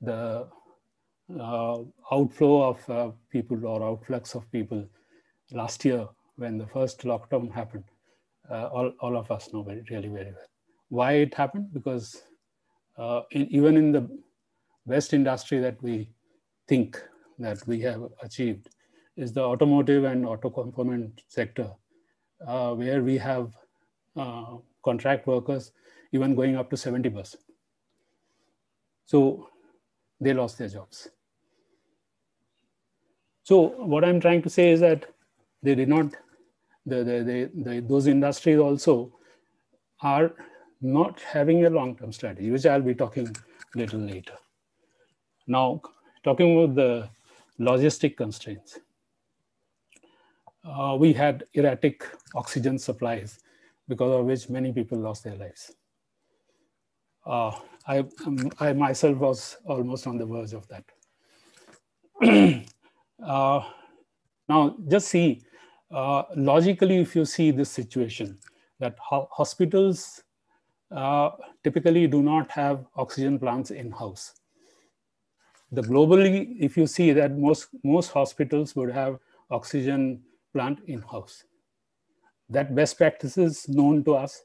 the outflow of people or outflux of people last year when the first lockdown happened, all of us know really very well. Why it happened? Because even in the best industry that we think that we have achieved is the automotive and auto component sector, where we have contract workers even going up to 70%. So they lost their jobs. So what I'm trying to say is that they did not, those industries also are not having a long-term strategy, which I'll be talking a little later. Now, talking about the logistic constraints. We had erratic oxygen supplies because of which many people lost their lives. I myself was almost on the verge of that. Now, just see, logically, if you see this situation, that hospitals typically do not have oxygen plants in-house. Globally, if you see that most hospitals would have oxygen plant in-house. That best practice is known to us,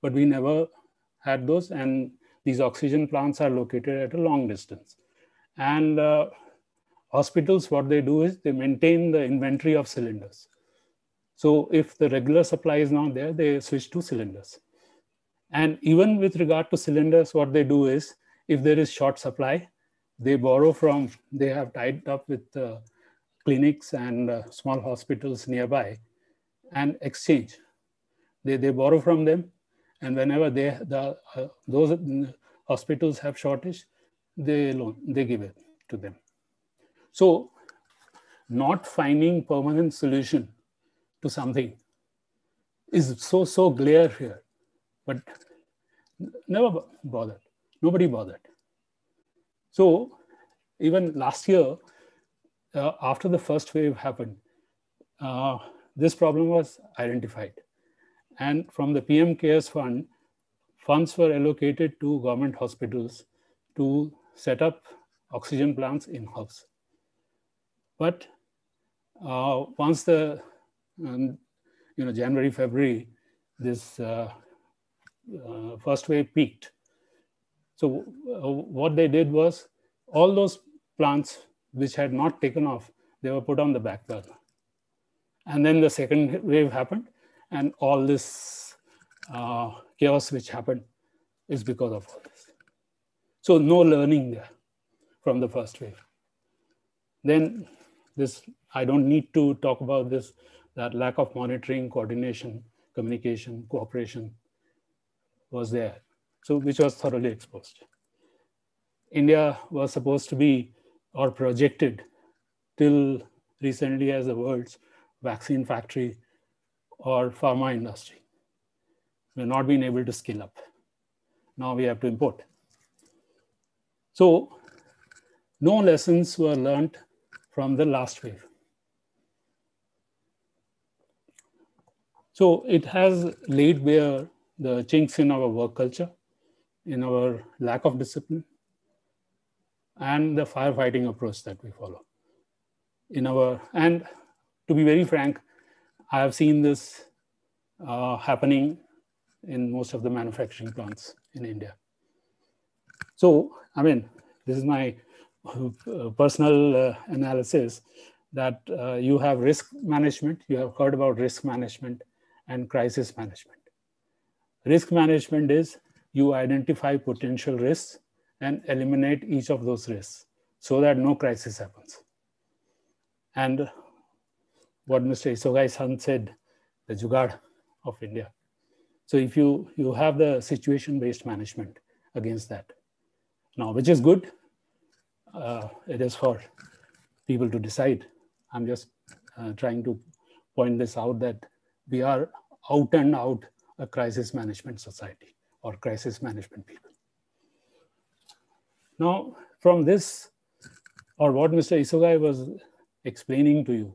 but we never had those, and these oxygen plants are located at a long distance. And hospitals, what they do is they maintain the inventory of cylinders. So if the regular supply is not there, they switch to cylinders. And even with regard to cylinders, what they do is, if there is short supply, they borrow from, they have tied up with clinics and small hospitals nearby and exchange. They borrow from them, and whenever those hospitals have shortage, they give it to them. So not finding permanent solution to something is so clear here, but never bothered. Nobody bothered. So even last year, after the first wave happened, this problem was identified. And from the PM CARES Fund, funds were allocated to government hospitals to set up oxygen plants in-house. But once the January, February, this first wave peaked. So what they did was all those plants which had not taken off, they were put on the back burner. And then the second wave happened, and all this chaos which happened is because of all this. So no learning there from the first wave. Then this, I don't need to talk about this, that lack of monitoring, coordination, communication, cooperation was there. So which was thoroughly exposed. India was supposed to be, or projected till recently, as the world's vaccine factory or pharma industry. We've not been able to scale up. Now we have to import. So no lessons were learned from the last wave. So it has laid bare the chinks in our work culture, in our lack of discipline, and the firefighting approach that we follow. And to be very frank, I have seen this happening in most of the manufacturing plants in India. So, I mean, this is my personal analysis, that you have risk management, you have heard about risk management and crisis management. Risk management is you identify potential risks and eliminate each of those risks so that no crisis happens. And what Mr. Isogai-san said, the Jugaad of India. So if you have the situation-based management against that. Now, which is good. It is for people to decide. I'm just trying to point this out that we are out and out a crisis management society or crisis management people. Now, from this, or what Mr. Isogai was explaining to you,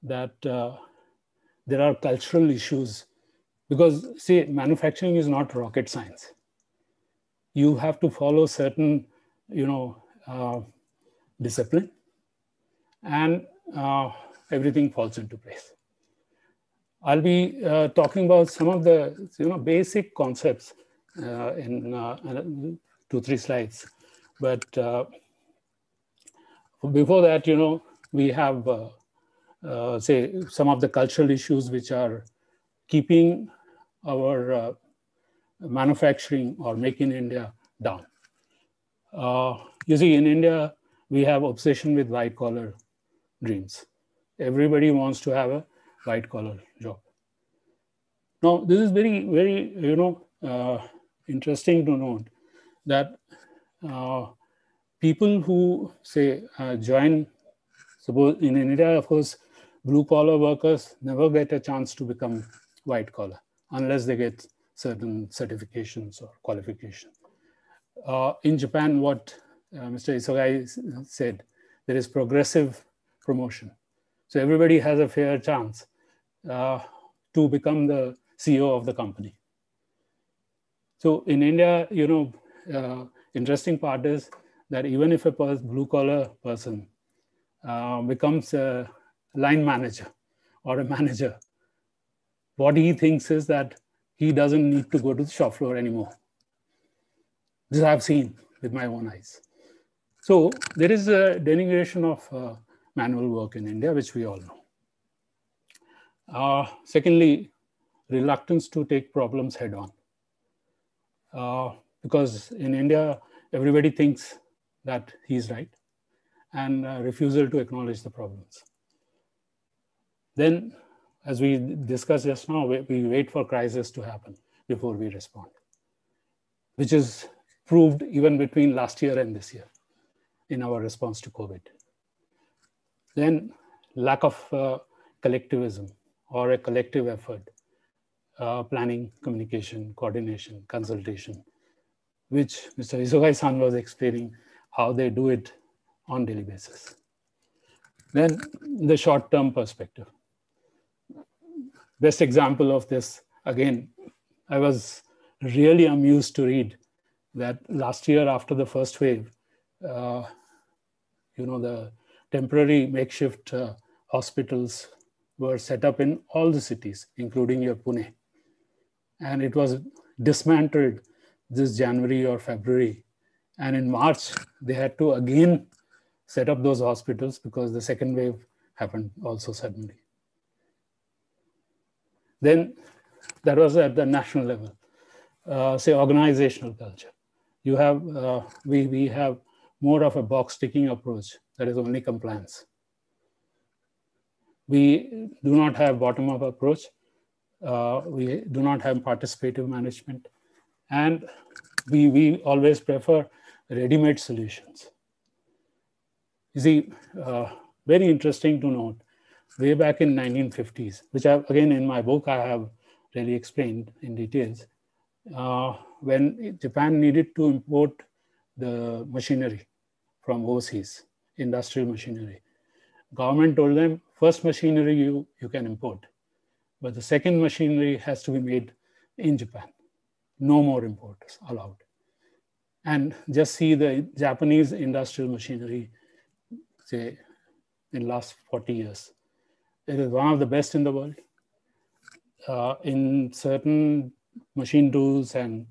that there are cultural issues, because see, manufacturing is not rocket science. You have to follow certain, discipline, and everything falls into place. I'll be talking about some of the basic concepts in 2-3 slides. But before that, we have say some of the cultural issues which are keeping our manufacturing or Make in India down. You see, in India, we have obsession with white collar dreams. Everybody wants to have a white collar job. Now, this is very, very, interesting to note that people who say join, suppose in India, of course, blue collar workers never get a chance to become white collar unless they get certain certifications or qualifications. In Japan, what Mr. Isogai said, there is progressive promotion. So everybody has a fair chance to become the CEO of the company. So in India, interesting part is that even if a blue collar person becomes a line manager or a manager, what he thinks is that he doesn't need to go to the shop floor anymore. This I've seen with my own eyes. So there is a denigration of manual work in India, which we all know. Secondly, reluctance to take problems head on. Because in India, everybody thinks that he's right, and refusal to acknowledge the problems. Then, as we discussed just now, we wait for crisis to happen before we respond, which is proved even between last year and this year in our response to COVID. Then lack of collectivism or a collective effort, planning, communication, coordination, consultation, which Mr. Isogai-san was explaining how they do it on daily basis. Then the short-term perspective. Best example of this, again, I was really amused to read that last year after the first wave, the temporary makeshift hospitals were set up in all the cities, including your Pune. And it was dismantled this January or February. And in March, they had to again set up those hospitals because the second wave happened also suddenly. Then that was at the national level, say organizational culture. You have, we have more of a box ticking approach that is only compliance. We do not have bottom-up approach. We do not have participative management. And we always prefer ready-made solutions. You see, very interesting to note, way back in 1950s, which again in my book I have really explained in details, when Japan needed to import the machinery from overseas, industrial machinery, government told them, first machinery you can import, but the second machinery has to be made in Japan. No more imports allowed. And just see the Japanese industrial machinery, say, in last 40 years. It is one of the best in the world. In certain machine tools and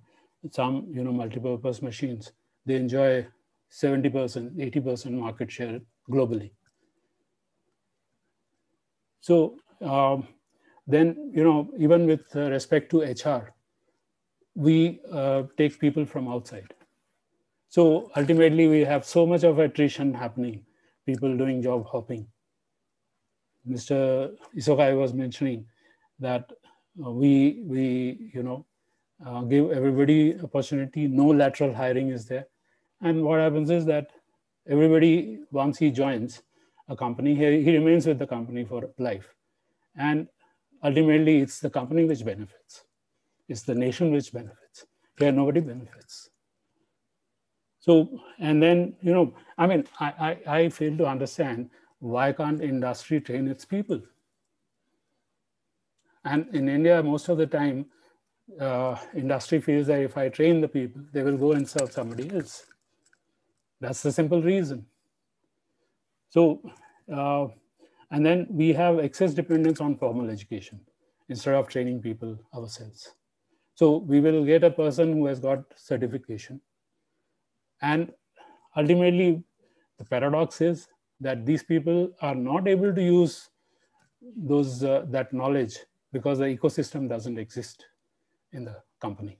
some, multipurpose machines, they enjoy 70%, 80% market share globally. So then, even with respect to HR, we take people from outside. So ultimately, we have so much of attrition happening, people doing job hopping. Mr. Isogai was mentioning that we give everybody opportunity. No lateral hiring is there, and what happens is that everybody, once he joins a company, he remains with the company for life, and ultimately it's the company which benefits, it's the nation which benefits. Here nobody benefits. So, and then, I fail to understand why can't industry train its people? And in India, most of the time, industry feels that if I train the people, they will go and serve somebody else. That's the simple reason. So, and then we have excess dependence on formal education instead of training people ourselves. So we will get a person who has got certification. And ultimately, the paradox is that these people are not able to use that knowledge because the ecosystem doesn't exist in the company.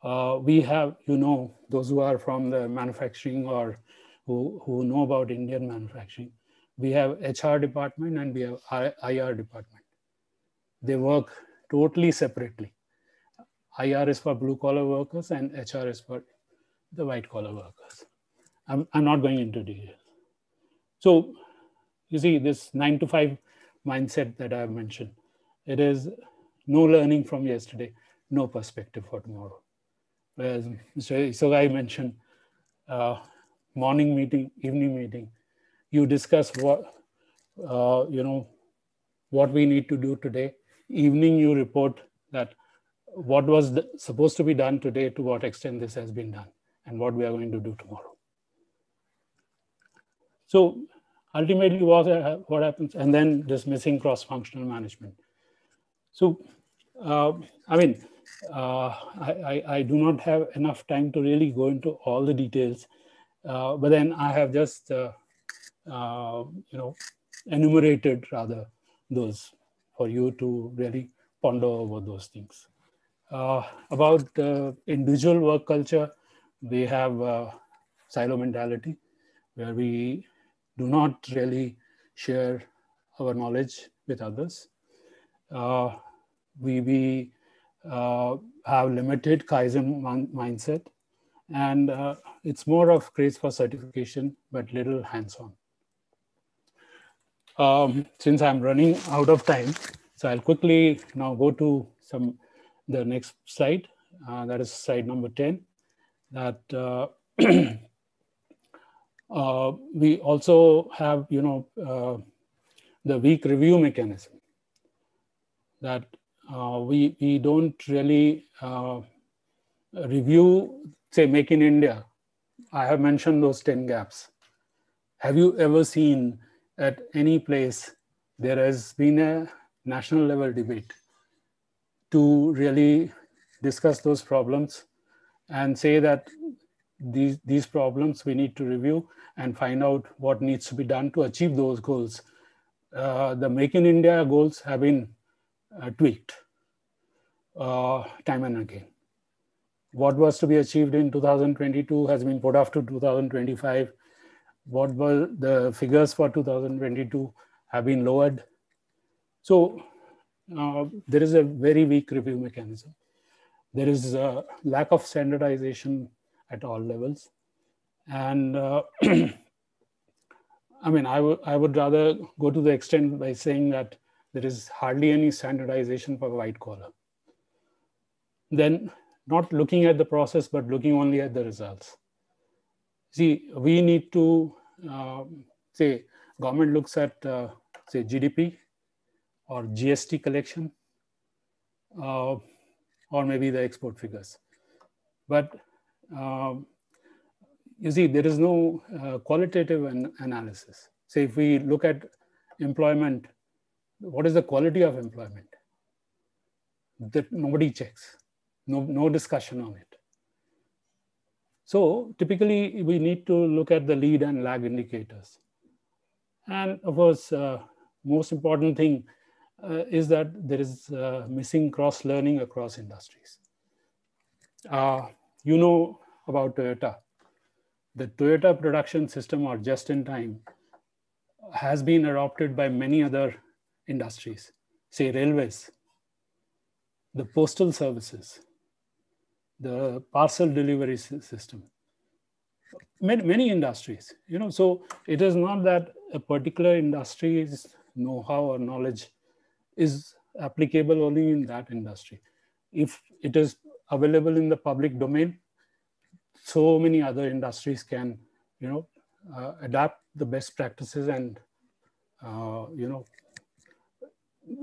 We have, those who are from the manufacturing or who know about Indian manufacturing, we have HR department and we have IR department. They work totally separately. IR is for blue collar workers and HR is for the white collar workers. I'm not going into details. So you see this 9 to 5 mindset that I've mentioned, it is no learning from yesterday, no perspective for tomorrow. Whereas Mr. Isogai mentioned morning meeting, evening meeting, you discuss what we need to do today. Evening, you report that what was supposed to be done today, to what extent this has been done, and what we are going to do tomorrow. So ultimately, what happens, and then just missing cross-functional management. So, I do not have enough time to really go into all the details, but then I have just, enumerated rather those for you to really ponder over those things. About individual work culture, we have silo mentality, where we do not really share our knowledge with others. We have limited Kaizen mindset, and it's more of craze for certification, but little hands-on. Since I'm running out of time, so I'll quickly now go to the next slide. That is slide number 10. That we also have, the weak review mechanism. That we don't really review, say, Make in India. I have mentioned those 10 gaps. Have you ever seen at any place there has been a national level debate to really discuss those problems and say that these problems we need to review and find out what needs to be done to achieve those goals? The Make in India goals have been tweaked time and again. What was to be achieved in 2022 has been put off to 2025. What were the figures for 2022 have been lowered. So there is a very weak review mechanism. There is a lack of standardization at all levels. And I would rather go to the extent by saying that there is hardly any standardization for white collar. Then not looking at the process, but looking only at the results. See, we need to, say, government looks at, say, GDP or GST collection, or maybe the export figures. But you see, there is no qualitative analysis. Say, if we look at employment, what is the quality of employment? That nobody checks, no discussion on it. So typically, we need to look at the lead and lag indicators. And of course, most important thing, is that there is missing cross-learning across industries. You know about Toyota. The Toyota production system, or just in time, has been adopted by many other industries, say railways, the postal services, the parcel delivery system, many industries, so it is not that a particular industry's know-how or knowledge is applicable only in that industry. If it is available in the public domain, so many other industries can, adapt the best practices and,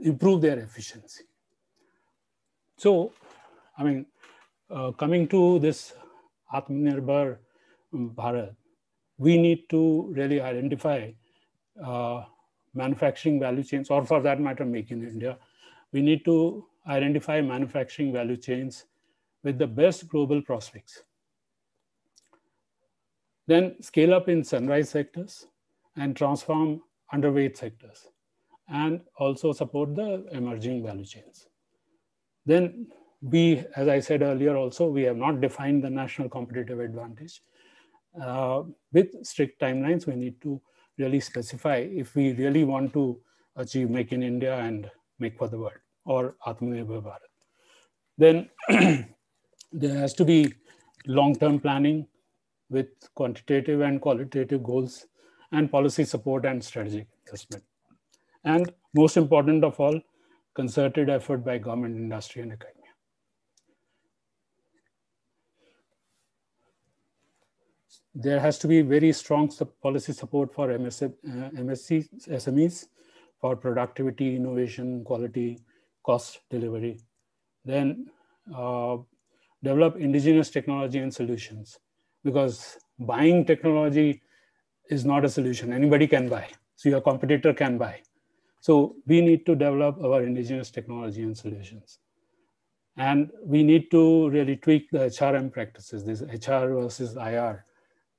improve their efficiency. So, I mean, coming to this Atmanirbhar Bharat, we need to really identify manufacturing value chains, or for that matter, Make in India. We need to identify manufacturing value chains with the best global prospects. Then scale up in sunrise sectors and transform underweight sectors, and also support the emerging value chains. Then we, as I said earlier also, we have not defined the national competitive advantage. With strict timelines, we need to really specify if we really want to achieve Make in India and Make for the World, or Atmanirbhar Bharat. Then there has to be long-term planning with quantitative and qualitative goals, and policy support and strategic investment. And most important of all, concerted effort by government, industry, and academia. There has to be very strong policy support for SMEs for productivity, innovation, quality, cost delivery. Then develop indigenous technology and solutions, because buying technology is not a solution. Anybody can buy. So your competitor can buy. So we need to develop our indigenous technology and solutions. And we need to really tweak the HRM practices. This HR versus IR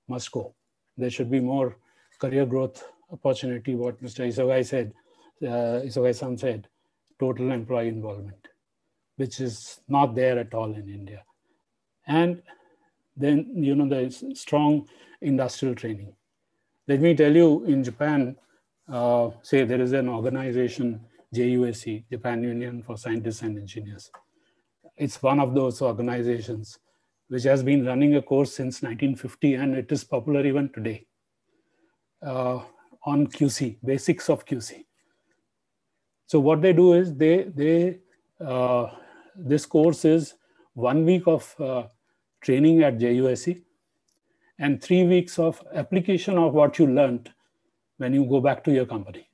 must go. There should be more career growth opportunity, what Mr. Isogai said, Isogai-san said, total employee involvement, which is not there at all in India. And then, the strong industrial training. Let me tell you, in Japan, say there is an organization, JUSE, Japan Union for Scientists and Engineers. It's one of those organizations which has been running a course since 1950, and it is popular even today, on QC, basics of QC. So what they do is this course is 1 week of training at JUSE and 3 weeks of application of what you learned when you go back to your company.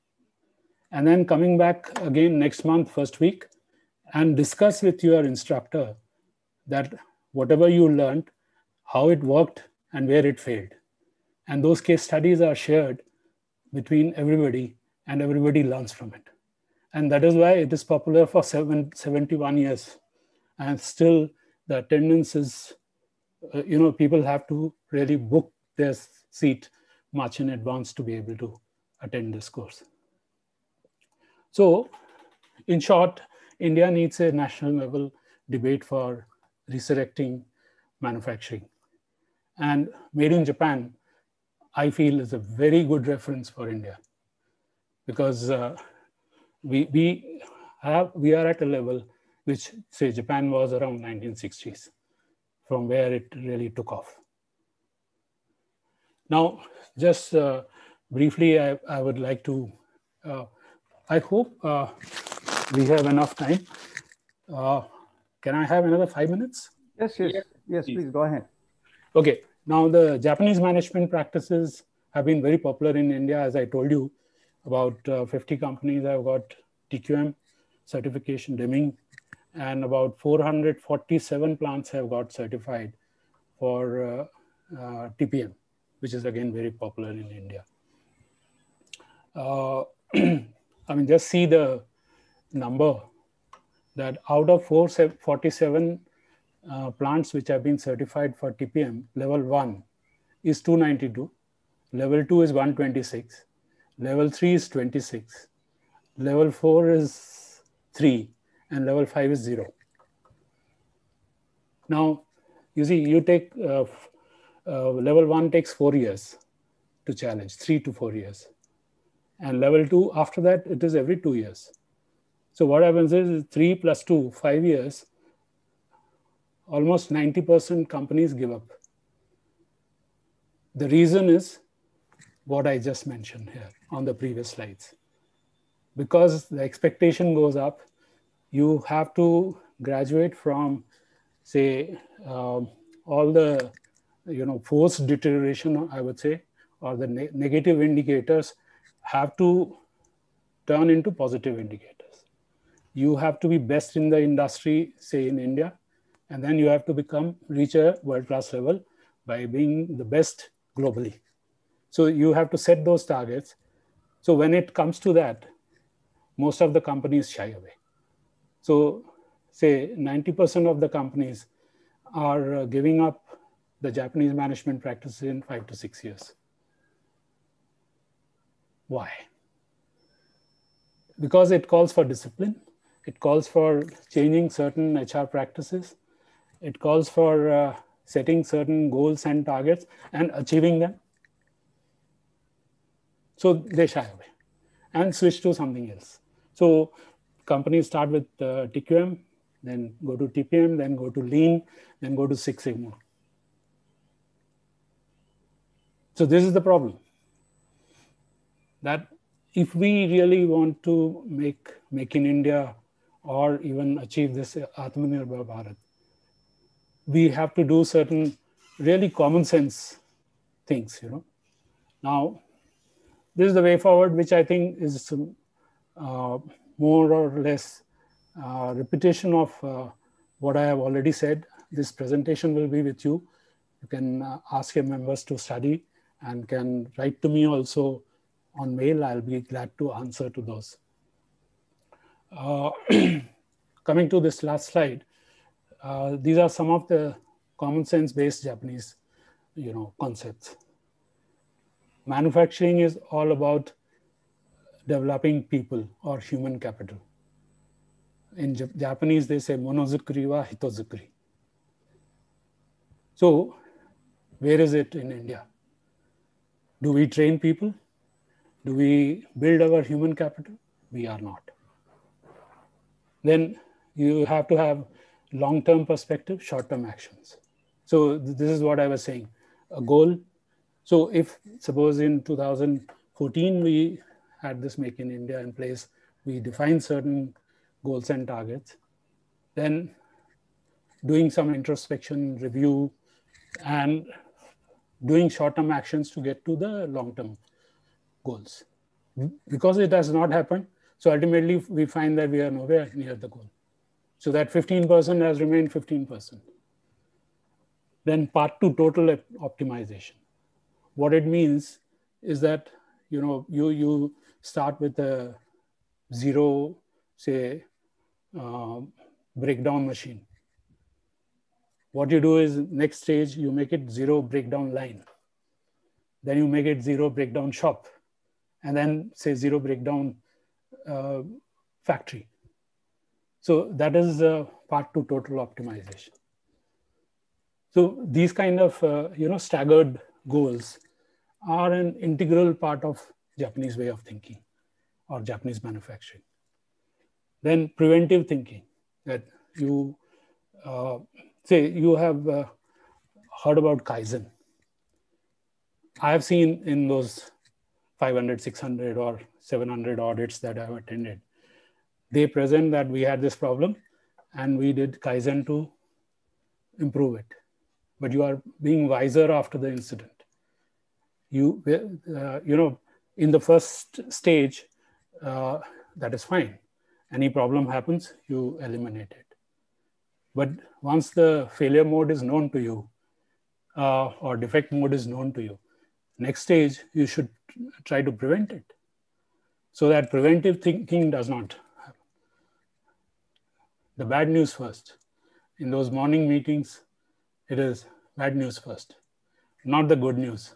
And then coming back again next month, first week, and discuss with your instructor that whatever you learned, how it worked and where it failed. And those case studies are shared between everybody, and everybody learns from it. And that is why it is popular for 71 years. And still the attendance is, people have to really book their seat much in advance to be able to attend this course. So in short, India needs a national level debate for resurrecting manufacturing. And Made in Japan, I feel, is a very good reference for India, because we are at a level which, say, Japan was around 1960s, from where it really took off. Now, just briefly, I would like to, I hope we have enough time. Can I have another 5 minutes? Yes, please go ahead. Okay, now the Japanese management practices have been very popular in India. As I told you, about 50 companies have got TQM certification, Deming, and about 447 plants have got certified for TPM, which is again very popular in India. I mean, just see the number that out of 447 plants which have been certified for TPM, level 1 is 292, level 2 is 126, level 3 is 26, level 4 is 3, and level 5 is 0. Now, you see, you take level 1 takes 4 years to challenge, 3 to 4 years. And level 2, after that, it is every 2 years. So what happens is 3 plus 2, 5 years, almost 90% companies give up. The reason is what I just mentioned here on the previous slides. Because the expectation goes up, you have to graduate from, say, all the forced deterioration, I would say, or the negative indicators have to turn into positive indicators. You have to be best in the industry, say in India, and then you have to reach a world-class level by being the best globally. So you have to set those targets. So when it comes to that, most of the companies shy away. So say 90% of the companies are giving up the Japanese management practices in 5 to 6 years. Why? Because it calls for discipline. It calls for changing certain HR practices. It calls for setting certain goals and targets and achieving them. So they shy away and switch to something else. So companies start with TQM, then go to TPM, then go to Lean, then go to Six Sigma. So this is the problem. That if we really want to make in India or even achieve this Atmanirbhar Bharat, we have to do certain really common sense things, Now, this is the way forward, which I think is more or less repetition of what I have already said. This presentation will be with you. You can ask your members to study and can write to me also on mail. I'll be glad to answer to those. Coming to this last slide, these are some of the common sense based Japanese concepts. Manufacturing is all about developing people or human capital. In Japanese, they say monozukuri wa hitozukuri. So where is it in India? Do we train people? Do we build our human capital? We are not. Then you have to have long-term perspective, short-term actions. So this is what I was saying, a goal. So if suppose in 2014, we had this Make in India in place, we defined certain goals and targets, then doing some introspection, review, and doing short-term actions to get to the long-term goals. Because it has not happened, so ultimately we find that we are nowhere near the goal. So that 15% has remained 15%. Then part 2, total optimization. What it means is that you start with a 0, say, breakdown machine. What you do is next stage, you make it 0 breakdown line. Then you make it 0 breakdown shop. And then say 0 breakdown factory. So that is part 2, total optimization. So these kind of staggered goals are an integral part of Japanese way of thinking or Japanese manufacturing. Then preventive thinking, that you say you have heard about Kaizen. I have seen in those 500, 600 or 700 audits that I've attended, they present that we had this problem and we did Kaizen to improve it. But you are being wiser after the incident. You in the first stage, that is fine. Any problem happens, you eliminate it. But once the failure mode is known to you, or defect mode is known to you, next stage, you should try to prevent it. So that preventive thinking does not happen. The bad news first. In those morning meetings, it is bad news first, not the good news.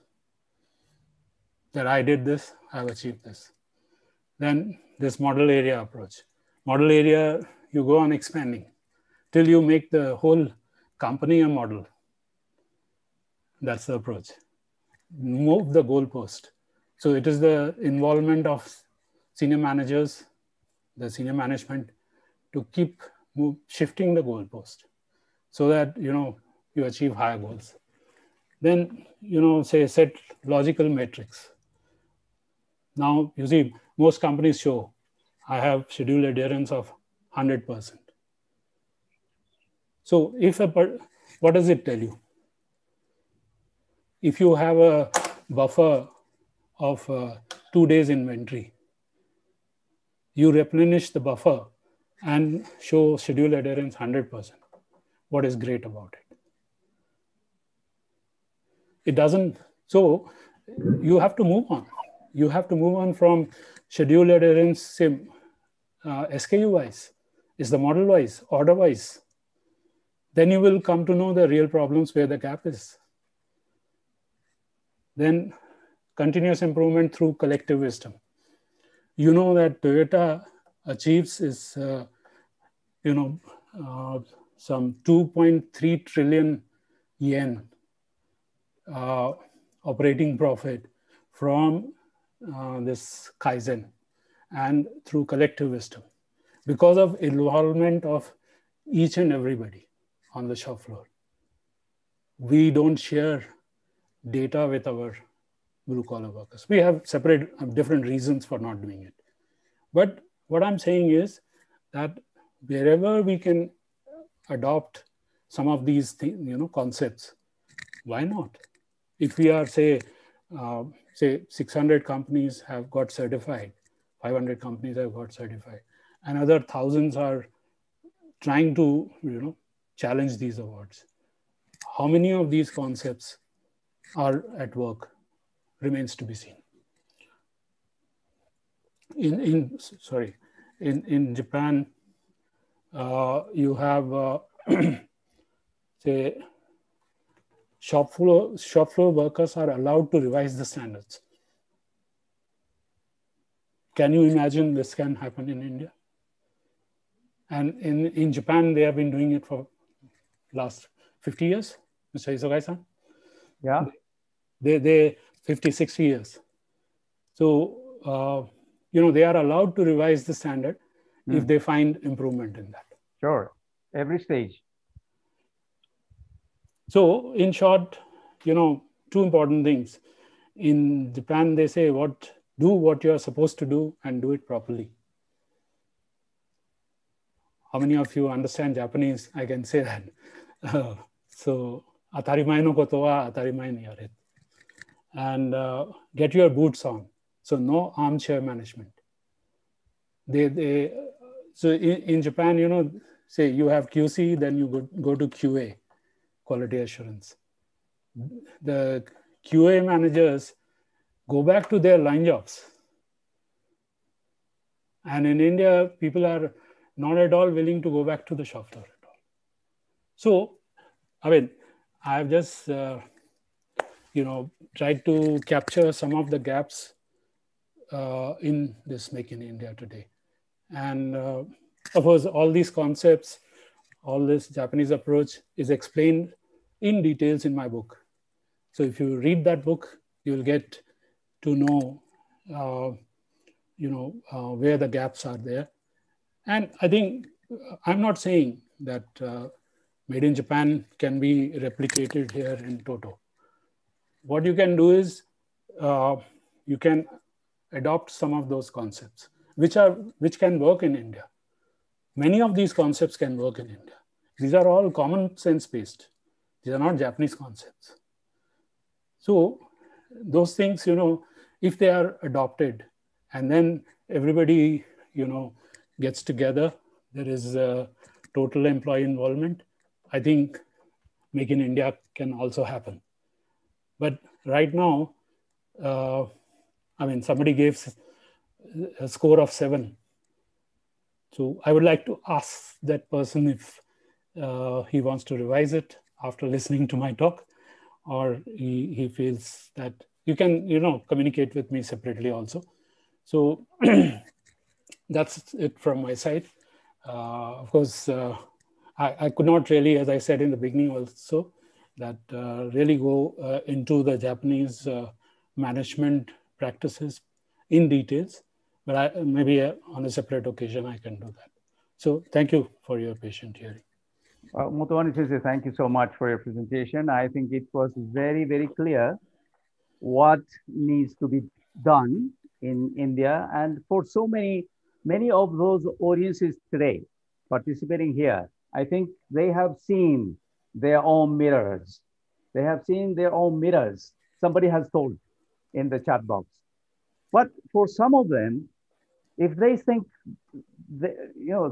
That I did this, I've achieved this. Then this model area approach. Model area, you go on expanding till you make the whole company a model. That's the approach. Move the goalpost. So it is the involvement of senior managers, the senior management, to keep shifting the goalpost so that, you achieve higher goals. Then, say set logical metrics. Now, you see, most companies show I have schedule adherence of 100%. So what does it tell you? If you have a buffer of 2 days inventory, you replenish the buffer and show schedule adherence 100%. What is great about it? It doesn't. So you have to move on. You have to move on from schedule adherence, say, SKU wise, is the model wise, order wise. Then you will come to know the real problems where the gap is. Then continuous improvement through collective wisdom. You know that Toyota achieves is, some 2.3 trillion yen operating profit from this Kaizen and through collective wisdom because of involvement of each and everybody on the shop floor. We don't share data with our blue collar workers. We have different reasons for not doing it. But what I'm saying is that wherever we can adopt some of these concepts, why not? If we are, say 600 companies have got certified, 500 companies have got certified, and other thousands are trying to, challenge these awards. How many of these concepts are at work remains to be seen. In Japan, you have say shop floor workers are allowed to revise the standards. Can you imagine this can happen in India? And in Japan, they have been doing it for last 50 years, Mr. Isogai-san? Yeah. They 50, 60 years. So, they are allowed to revise the standard if they find improvement in that. Sure, every stage. So in short, two important things. In Japan, they say do what you're supposed to do and do it properly. How many of you understand Japanese? I can say that. So, atarimae no koto wa atarimae ni yare. And get your boots on. So no armchair management. So in Japan, say you have QC, then you go to QA, quality assurance. The QA managers go back to their line jobs. And in India, people are not at all willing to go back to the shop floor at all. So, I've just, tried to capture some of the gaps in this Make in India today. And of course, all these concepts, all this Japanese approach is explained in details in my book. So if you read that book, you'll get to know, where the gaps are there. And I think, I'm not saying that Made in Japan can be replicated here in Toto. What you can do is, you can adopt some of those concepts, which can work in India. Many of these concepts can work in India. These are all common sense based. These are not Japanese concepts. So those things, if they are adopted and then everybody, gets together, there is a total employee involvement, I think Make in India can also happen. But right now, somebody gave a score of 7. So I would like to ask that person if he wants to revise it after listening to my talk, or he feels that you can, communicate with me separately also. So that's it from my side. Of course, I could not really, as I said in the beginning also, that really go into the Japanese management practices in details, but maybe on a separate occasion I can do that. So thank you for your patient hearing. Motwani Sensei, thank you so much for your presentation. I think it was very, very clear what needs to be done in India. And for so many of those audiences today participating here, I think they have seen their own mirrors. They have seen their own mirrors. Somebody has told in the chat box. But for some of them, if they think,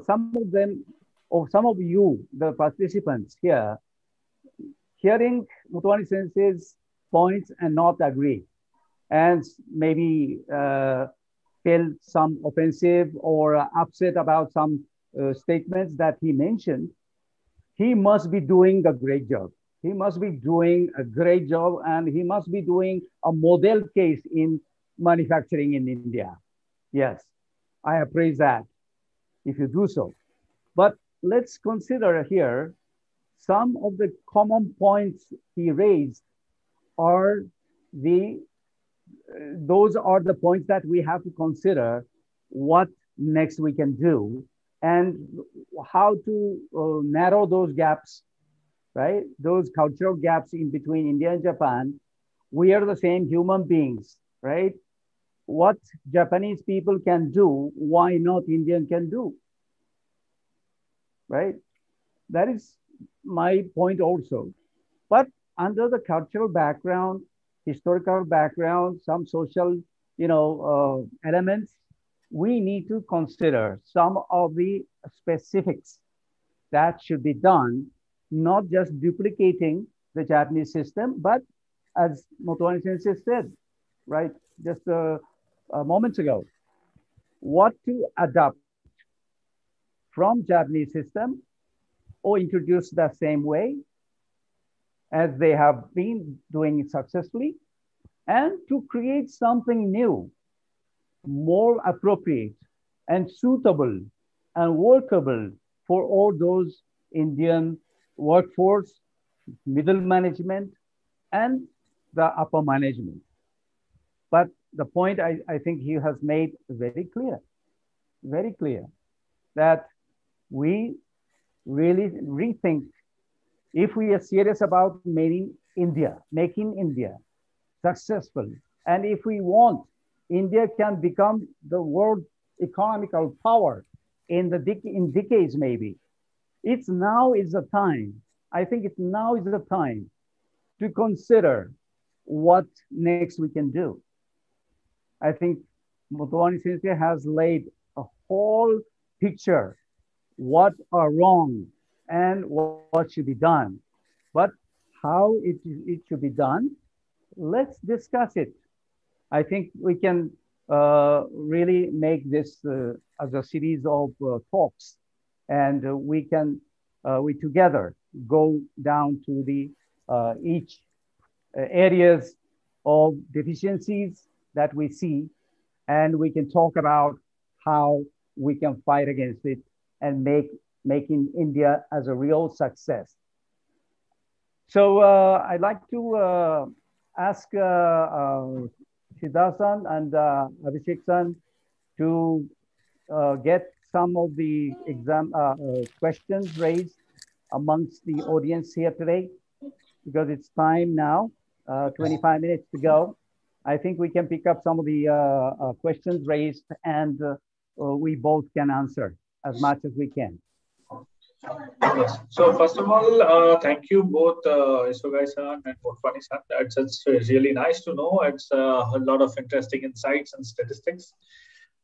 some of them, or some of you, the participants here, hearing Motwani Sensei's points and not agree, and maybe feel some offensive or upset about some statements that he mentioned, he must be doing a great job. He must be doing a great job, and he must be doing a model case in manufacturing in India. Yes, I appraise that if you do so. But let's consider here some of the common points he raised are those are the points that we have to consider what next we can do and how to narrow those gaps, right? Those cultural gaps in between India and Japan. We are the same human beings, right? What Japanese people can do, why not Indian can do, right? That is my point also. But under the cultural background, historical background, some social, elements, we need to consider some of the specifics that should be done, not just duplicating the Japanese system, but as Motwani Sensei said, right, just moments ago, what to adopt from Japanese system or introduce the same way as they have been doing it successfully, and to create something new, more appropriate and suitable and workable for all those Indian workforce, middle management, and the upper management. But the point I think he has made very clear, that we really rethink if we are serious about making India successful, and if we want India can become the world economical power in decades maybe, now is the time. I think now is the time to consider what next we can do. I think Motwani Sensei has laid a whole picture, what are wrong and what should be done. But how it should be done, let's discuss it. I think we can really make this as a series of talks, and we together go down to the each areas of deficiencies that we see, and we can talk about how we can fight against it and making India as a real success. So I'd like to ask Siddharth-san and Abhishek-san to get some of the questions raised amongst the audience here today, because it's time now, 25 minutes to go. I think we can pick up some of the questions raised, and we both can answer as much as we can. Yes. So first of all, thank you both Isogai-san and Motwani-san. It's really nice to know. It's a lot of interesting insights and statistics.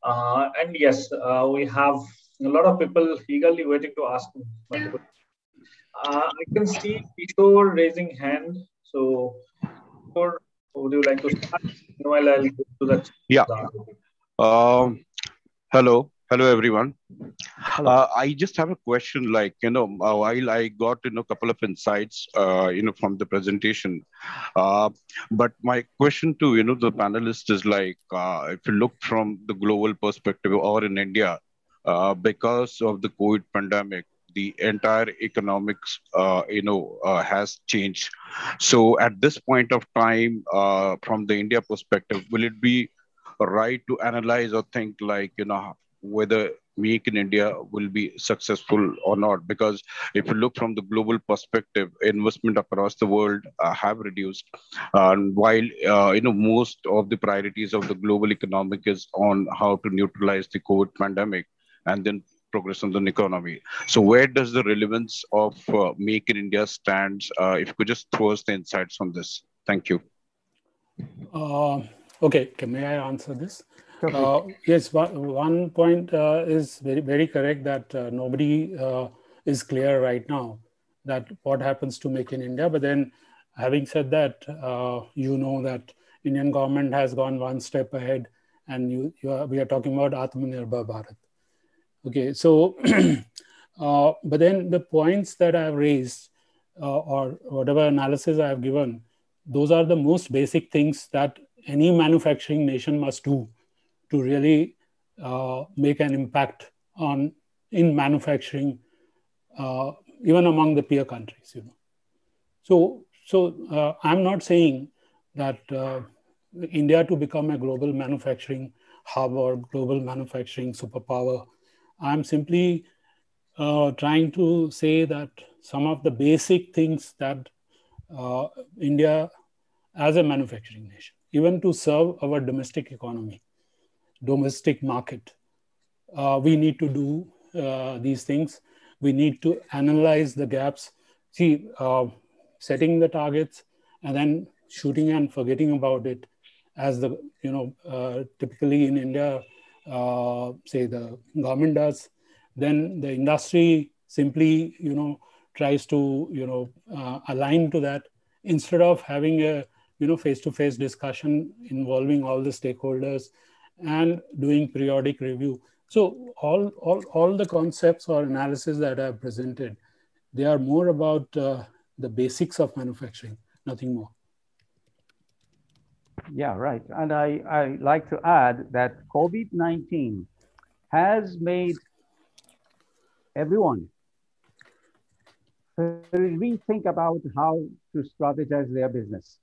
And yes, we have a lot of people eagerly waiting to ask multiple. I can see Kishore raising hand. So Kishore, would you like to start? While I'll go to the chat. Yeah. Hello everyone. I just have a question, while I got a couple of insights from the presentation, but my question to the panelists is if you look from the global perspective or in India, because of the COVID pandemic, the entire economics, has changed. So at this point of time, from the India perspective, will it be right to analyze or think like, whether Make in India will be successful or not? Because if you look from the global perspective, investment across the world have reduced. And while, most of the priorities of the global economic is on how to neutralize the COVID pandemic and then progress on the economy. So where does the relevance of Make in India stands? If you could just throw us the insights on this. Thank you. Okay, may I answer this? Yes, one point is very, very correct that nobody is clear right now that what happens to Make in India. But then having said that, that Indian government has gone one step ahead, and we are talking about Atmanirbhar Bharat. Okay, so, but then the points that I have raised or whatever analysis I have given, those are the most basic things that any manufacturing nation must do to really make an impact in manufacturing, even among the peer countries. So I'm not saying that India to become a global manufacturing hub or global manufacturing superpower. I'm simply trying to say that some of the basic things that India as a manufacturing nation, even to serve our domestic economy, domestic market, we need to do these things. We need to analyze the gaps. See, setting the targets and then shooting and forgetting about it, as the typically in India, say the government does, then the industry simply tries to align to that instead of having a face-to-face discussion involving all the stakeholders and doing periodic review. So all the concepts or analysis that I have presented, they are more about the basics of manufacturing, nothing more. Yeah, right. And I like to add that COVID-19 has made everyone rethink about how to strategize their business,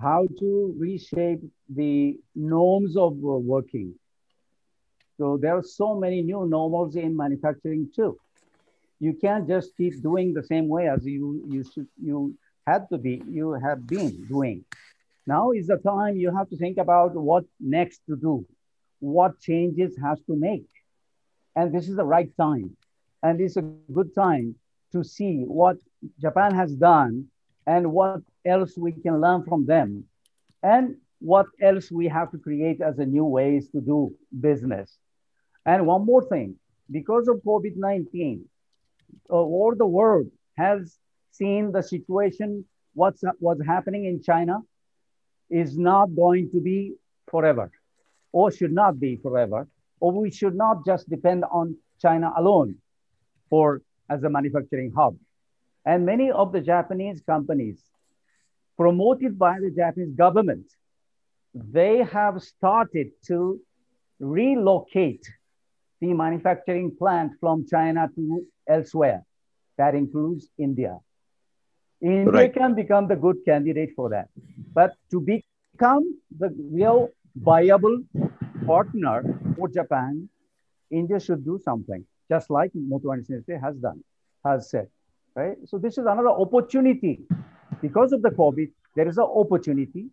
how to reshape the norms of working. So there are so many new normals in manufacturing too. You can't just keep doing the same way as you have been doing. Now is the time you have to think about what next to do, what changes has to make. And this is the right time. And it's a good time to see what Japan has done and what else we can learn from them and what else we have to create as a new ways to do business. And one more thing, because of COVID-19, all the world has seen the situation, what's happening in China is not going to be forever, or should not be forever, or we should not just depend on China alone as a manufacturing hub. And many of the Japanese companies promoted by the Japanese government, they have started to relocate the manufacturing plant from China to elsewhere. That includes India. India can become the good candidate for that. But to become the real viable partner for Japan, India should do something, just like Motwani Sensei has said, right? So this is another opportunity. Because of the COVID, there is an opportunity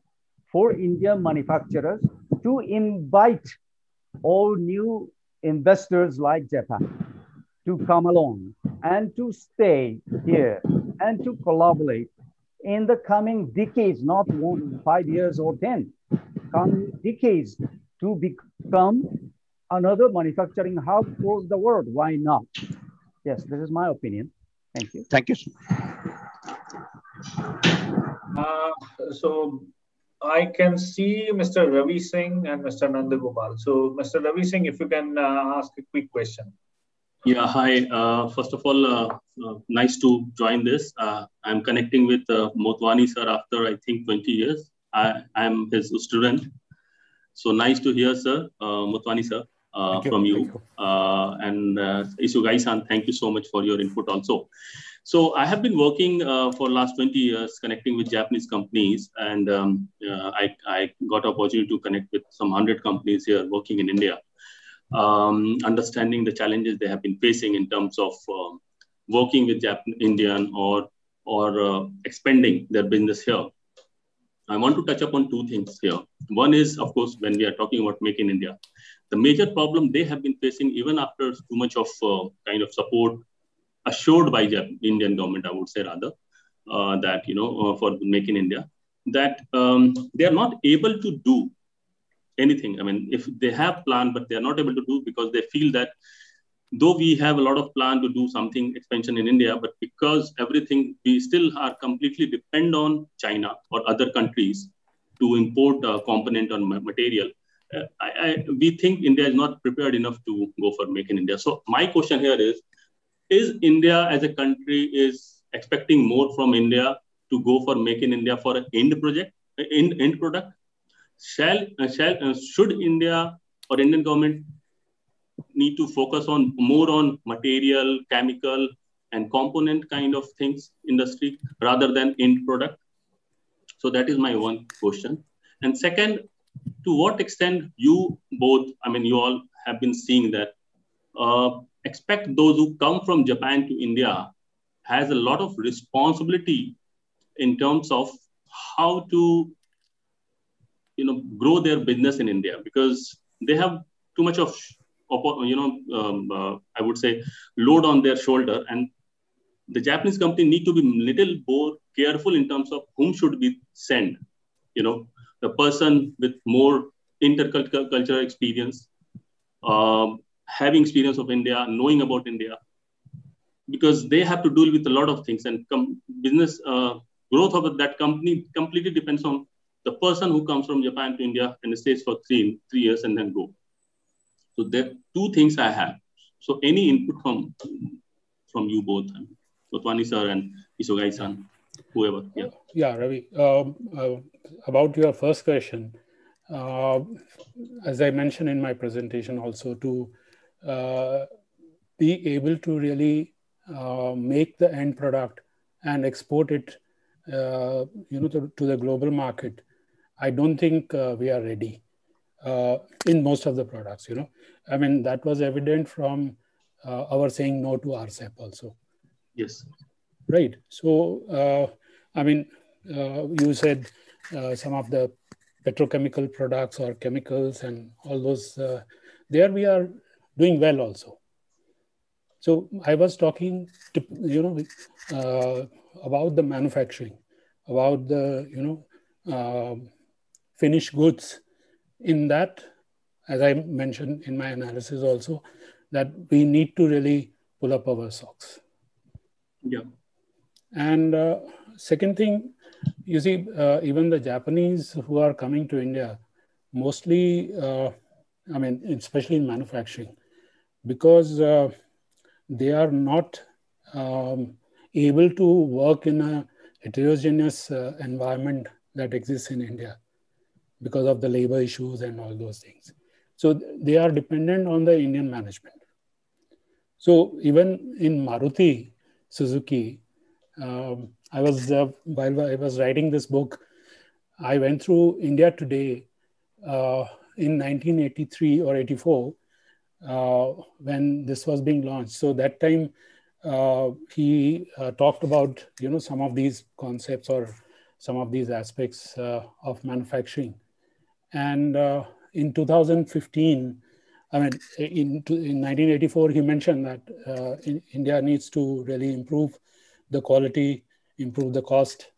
for Indian manufacturers to invite all new investors like Japan to come along and to stay here and to collaborate in the coming decades, not 5 years or 10, coming decades to become another manufacturing hub for the world. Why not? Yes, this is my opinion. Thank you. Thank you. So I can see Mr. Ravi Singh and Mr. Nandagopal. So Mr. Ravi Singh, if you can ask a quick question. Yeah, hi. First of all, nice to join this. I'm connecting with Motwani sir after, I think, 20 years. I'm his student. So nice to hear, sir, Motwani sir. from you. And Isogai-san, thank you so much for your input also. So I have been working for last 20 years connecting with Japanese companies, and I got opportunity to connect with some 100 companies here working in India, understanding the challenges they have been facing in terms of working with Indian or expanding their business here. I want to touch upon two things here. One is, of course, when we are talking about Make in India, the major problem they have been facing, even after too much of kind of support assured by the Indian government, I would say rather, that, for Make in India, that they are not able to do anything. I mean, if they have plan, but they are not able to do because they feel that though we have a lot of plan to do something expansion in India, but because everything, we still are completely depend on China or other countries to import a component or material. We think India is not prepared enough to go for Make in India. So my question here is India as a country is expecting more from India to go for Make in India for an end product? Should India or Indian government need to focus on more on material, chemical, and component kind of things industry rather than end product? So that is my one question. And second, to what extent you both, I mean, you all have been seeing that expect those who come from Japan to India has a lot of responsibility in terms of how to, grow their business in India, because they have too much of, I would say, load on their shoulder, and the Japanese company need to be little more careful in terms of whom should be sent. The person with more intercultural experience, having experience of India, knowing about India, because they have to deal with a lot of things, and business growth of that company completely depends on the person who comes from Japan to India and stays for three years and then go. So there are two things I have. So any input from you both, Motwani sir and Isogai-san, whoever. Yeah, Ravi. About your first question, as I mentioned in my presentation also, to be able to really make the end product and export it, to the global market, I don't think we are ready in most of the products. I mean, that was evident from our saying no to RCEP also. Yes. Right. So, I mean, you said some of the petrochemical products or chemicals and all those, there we are doing well also. So I was talking to, about the manufacturing, about the, finished goods. In that, as I mentioned in my analysis also, that we need to really pull up our socks. Yeah. And second thing, you see, even the Japanese who are coming to India, mostly, I mean, especially in manufacturing, because they are not able to work in a heterogeneous environment that exists in India because of the labor issues and all those things. So they are dependent on the Indian management. So even in Maruti Suzuki, I was while I was writing this book, I went through India Today in 1983 or 84 when this was being launched. So that time he talked about some of these concepts or some of these aspects of manufacturing. And in 2015, I mean, in 1984, he mentioned that India needs to really improve the quality, improve the cost.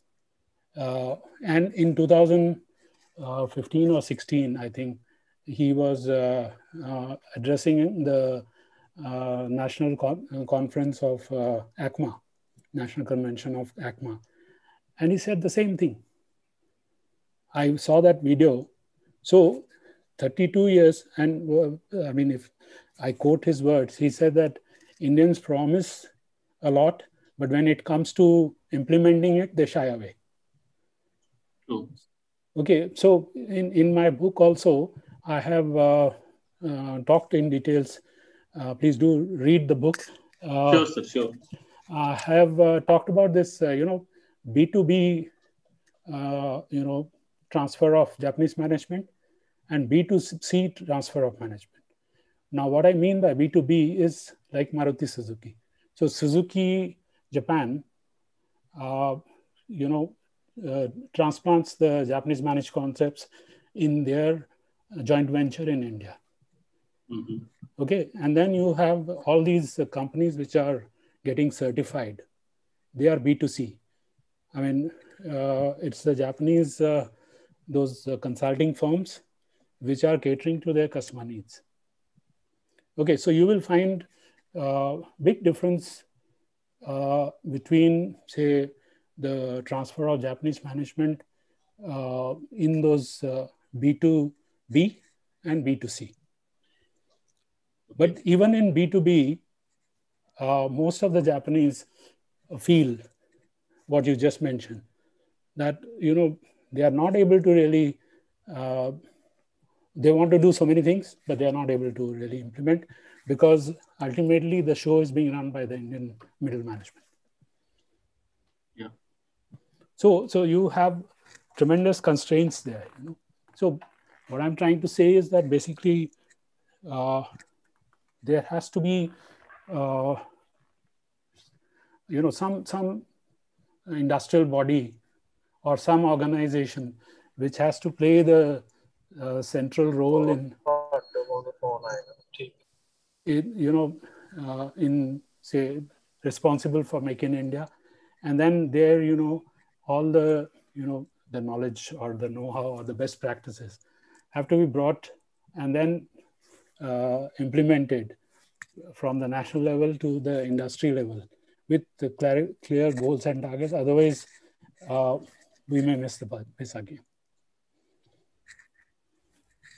And in 2015 or 16, I think, he was addressing the National Conference of ACMA, National Convention of ACMA. And he said the same thing. I saw that video. So 32 years, and I mean, if I quote his words, he said that Indians promise a lot, but when it comes to implementing it, they shy away. Oh. Okay, so in my book also, I have talked in details, please do read the book. Sure, sir, sure. I have talked about this, B2B, transfer of Japanese management and B2C transfer of management. Now, what I mean by B2B is like Maruti Suzuki. So Suzuki Japan, transplants the Japanese managed concepts in their joint venture in India. Mm-hmm. Okay, and then you have all these companies which are getting certified. They are B2C. I mean, it's the Japanese, those consulting firms which are catering to their customer needs. Okay, so you will find big difference between, say, the transfer of Japanese management in those B2B and B2C. But even in B2B, most of the Japanese feel what you just mentioned, that, they are not able to really, they want to do so many things, but they are not able to really implement, because ultimately the show is being run by the Indian middle management. Yeah. So you have tremendous constraints there. So what I'm trying to say is that basically there has to be, some industrial body or some organization which has to play the central role in say, responsible for Make in India. And then there, all the, the knowledge or the know-how or the best practices have to be brought and then implemented from the national level to the industry level with the clear goals and targets. Otherwise, we may miss again.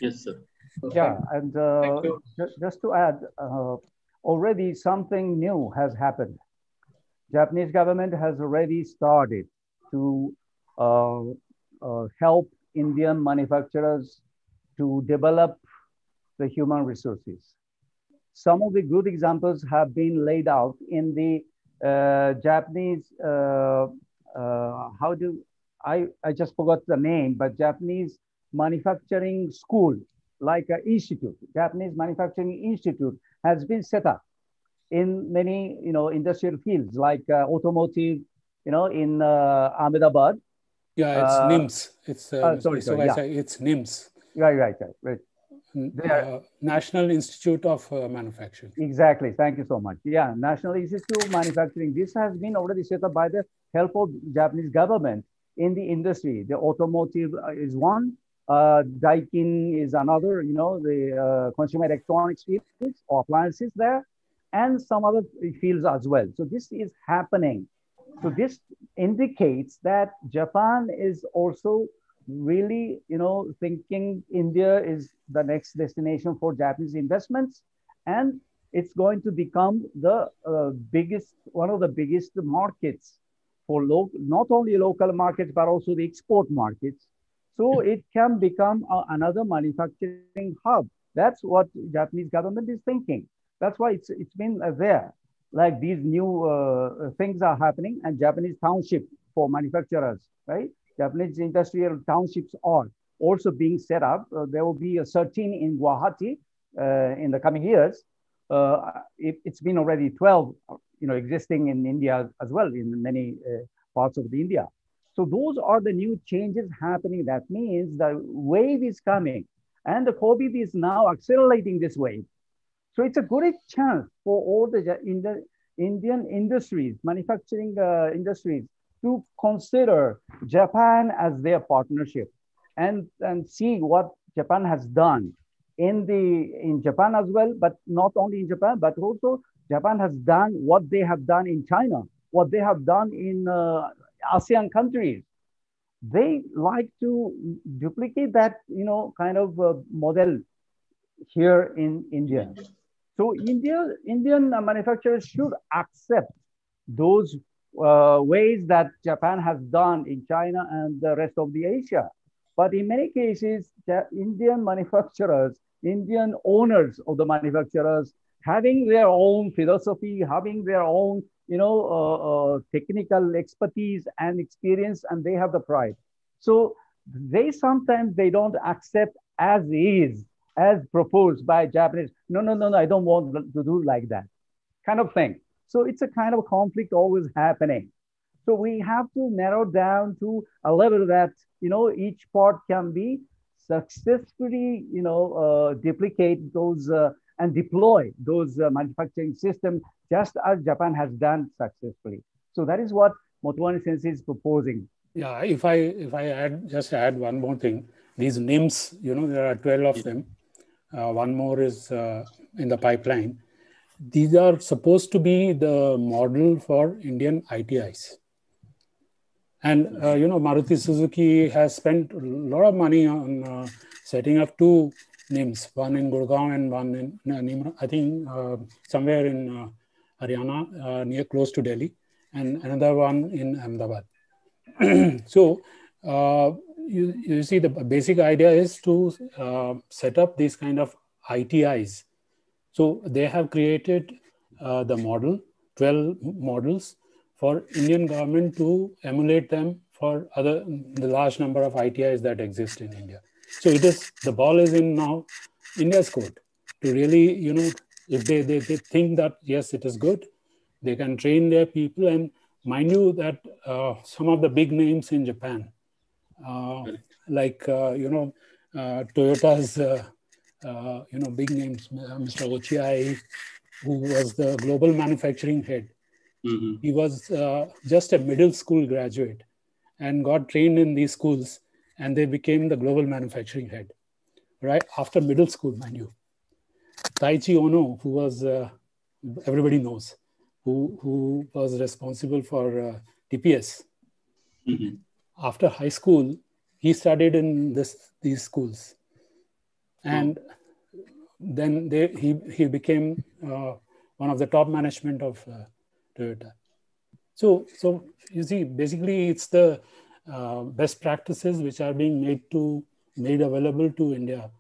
Yes, sir. Yeah, and just to add, already something new has happened. Japanese government has already started to help Indian manufacturers to develop the human resources. Some of the good examples have been laid out in the Japanese, I just forgot the name, but Japanese manufacturing school, like an institute, Japanese Manufacturing Institute has been set up in many, industrial fields like automotive, in Ahmedabad. Yeah, it's NIMS. It's sorry, yeah. It's NIMS. Right. National Institute of Manufacturing. Exactly. Thank you so much. Yeah, National Institute of Manufacturing. This has been already set up by the help of Japanese government in the industry. The automotive is one. Daikin is another. The consumer electronics fields or appliances there, and some other fields as well. So this is happening. So this indicates that Japan is also really, thinking India is the next destination for Japanese investments, and it's going to become the one of the biggest markets for not only local markets but also the export markets. So it can become another manufacturing hub. That's what Japanese government is thinking. That's why it's been there. Like these new things are happening, and Japanese township for manufacturers, right? Japanese industrial townships are also being set up. There will be a 13 in Guwahati in the coming years. It's been already 12, existing in India as well, in many parts of the India. So those are the new changes happening. That means the wave is coming, and the COVID is now accelerating this wave. So it's a good chance for all the Indian industries, manufacturing industries, to consider Japan as their partnership and see what Japan has done in Japan as well, but not only in Japan, but also Japan has done what they have done in China, what they have done in ASEAN countries. They like to duplicate that, kind of model here in India. So Indian manufacturers should accept those ways that Japan has done in China and the rest of the Asia. But in many cases, the Indian manufacturers Indian owners of the manufacturers having their own philosophy, having their own, technical expertise and experience, and they have the pride. So they sometimes they don't accept as is, as proposed by Japanese. No, no, no, no, I don't want to do like that kind of thing. So it's a kind of conflict always happening. So we have to narrow down to a level that, each part can be successfully, duplicate those and deploy those manufacturing systems just as Japan has done successfully. So that is what Motwani Sensei is proposing. Yeah, if I add one more thing, these NIMS, there are 12 of them. One more is in the pipeline. These are supposed to be the model for Indian ITIs. And, Maruti Suzuki has spent a lot of money on setting up two NIMS, one in Gurgaon and one in Nimra, I think somewhere in Haryana, near close to Delhi, and another one in Ahmedabad. So, you see, the basic idea is to set up these kind of ITIs. So they have created the model, 12 models for Indian government to emulate them for the large number of ITIs that exist in India. So the ball is in now India's court to really, if they think that, yes, it is good, they can train their people. And mind you that some of the big names in Japan, like, Toyota's, big names, Mr. Ochiai, who was the global manufacturing head. Mm-hmm. He was just a middle school graduate and got trained in these schools, and they became the global manufacturing head, right? After middle school, mind you. Taichi Ono, who was, everybody knows, who was responsible for TPS. Mm-hmm. After high school, he studied in these schools. And then he became one of the top management of Toyota. So you see, basically it's the best practices which are being made available to India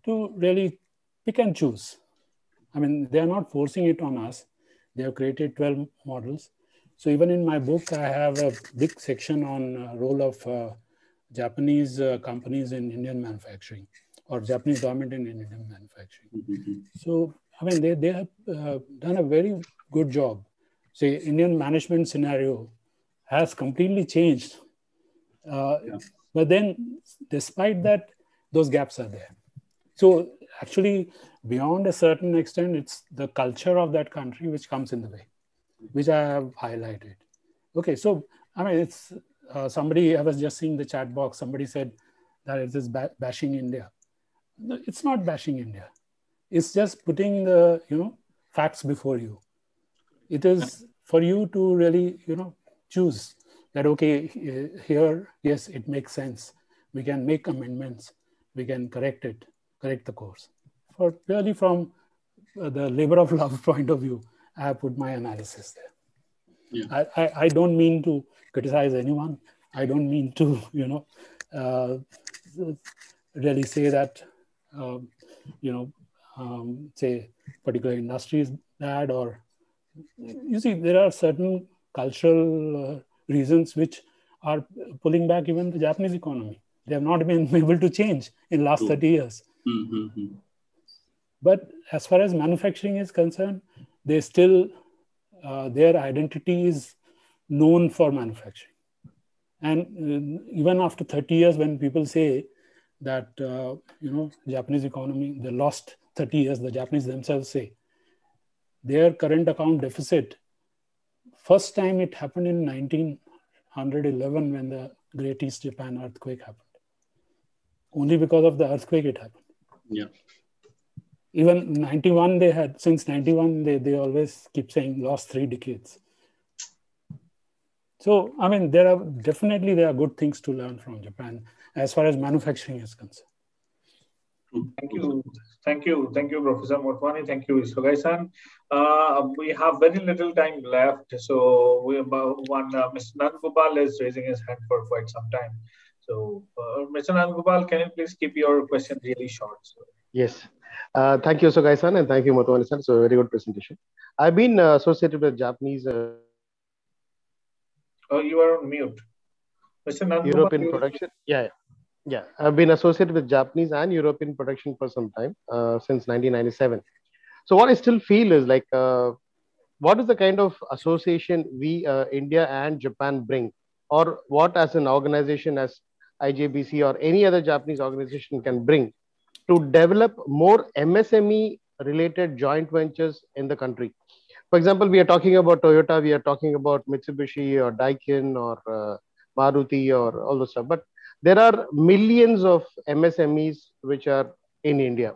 to really pick and choose. I mean, they are not forcing it on us. They have created 12 models. So even in my book, I have a big section on role of Japanese companies in Indian manufacturing, or Japanese government in Indian manufacturing. Mm-hmm. So, I mean, they have done a very good job. Say, Indian management scenario has completely changed. But then, despite that, those gaps are there. So, actually, beyond a certain extent, it's the culture of that country which comes in the way, which I have highlighted. Okay, so, I mean, it's somebody, I was just seeing the chat box, somebody said that it is bashing India. No, it's not bashing India. It's just putting the, facts before you. It is for you to really, choose that, okay, here, yes, it makes sense. We can make amendments. We can correct the course. For purely from the labor of love point of view, I have put my analysis there. Yeah. I don't mean to criticize anyone. I don't mean to, really say that, say particular industry is bad, or you see, there are certain cultural reasons which are pulling back even the Japanese economy. They have not been able to change in last 30 years. Mm-hmm. But as far as manufacturing is concerned, they still, their identity is known for manufacturing. And even after 30 years, when people say that, Japanese economy, they lost 30 years, the Japanese themselves say, their current account deficit, first time it happened in 1911 when the Great East Japan earthquake happened. Only because of the earthquake it happened. Yeah. Even 91 they had, since 91 they always keep saying lost 3 decades. So, I mean, there are good things to learn from Japan as far as manufacturing is concerned. Thank you, Professor Motwani. Thank you, Isogai-san. We have very little time left, so Mr. Nandgopal is raising his hand for quite some time. So, Mr. Nandgopal, can you please keep your question really short? Yes. Thank you, Sogai-san, and thank you, Motwani-san. So, very good presentation. I've been associated with Japanese Oh, you are on mute. Mr. Nandkumar, European production. Yeah, yeah. I've been associated with Japanese and European production for some time, since 1997. So, what I still feel is like, what is the kind of association we, India and Japan bring, or what as an organization, as IJBC or any other Japanese organization can bring to develop more MSME related joint ventures in the country. For example, we are talking about Toyota, we are talking about Mitsubishi or Daikin or Maruti or all those stuff. But there are millions of MSMEs which are in India,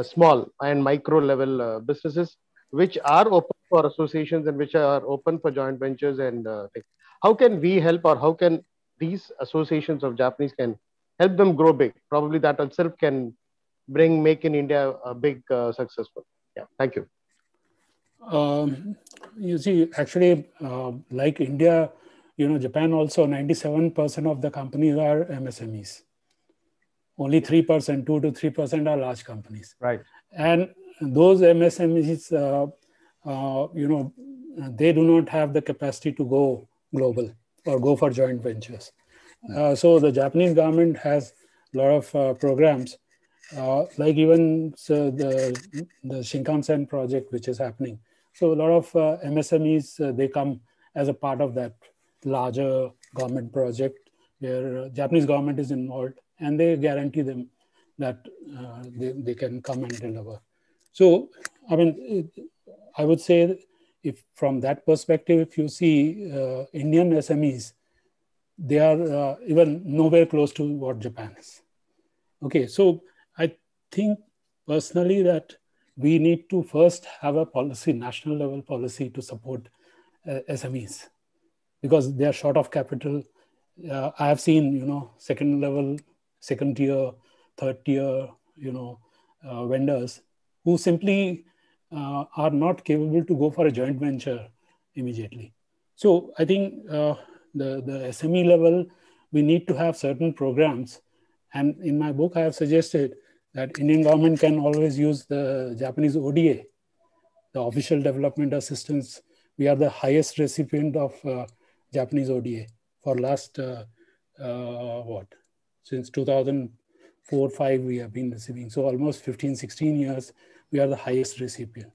small and micro level businesses, which are open for associations and which are open for joint ventures and things. How can we help, or how can these associations of Japanese can help them grow big? Probably that itself can bring Make in India a big successful. Yeah, thank you. You see, actually, like India, Japan also, 97% of the companies are MSMEs. Only 3%, 2 to 3% are large companies. Right. And those MSMEs, they do not have the capacity to go global or go for joint ventures. So the Japanese government has a lot of programs, like even the Shinkansen project, which is happening. So a lot of MSMEs, they come as a part of that larger government project where Japanese government is involved, and they guarantee them that they can come and deliver. So, I mean, I would say, if from that perspective, if you see Indian SMEs, they are even nowhere close to what Japan is. Okay, so I think personally that we need to first have a policy, national level policy, to support SMEs, because they are short of capital. I have seen, second level, second tier, third tier, vendors who simply are not capable to go for a joint venture immediately. So I think the SME level, we need to have certain programs. And in my book, I have suggested that Indian government can always use the Japanese ODA, the Official Development Assistance. We are the highest recipient of Japanese ODA for last, since 2004-5, we have been receiving. So almost 15, 16 years, we are the highest recipient.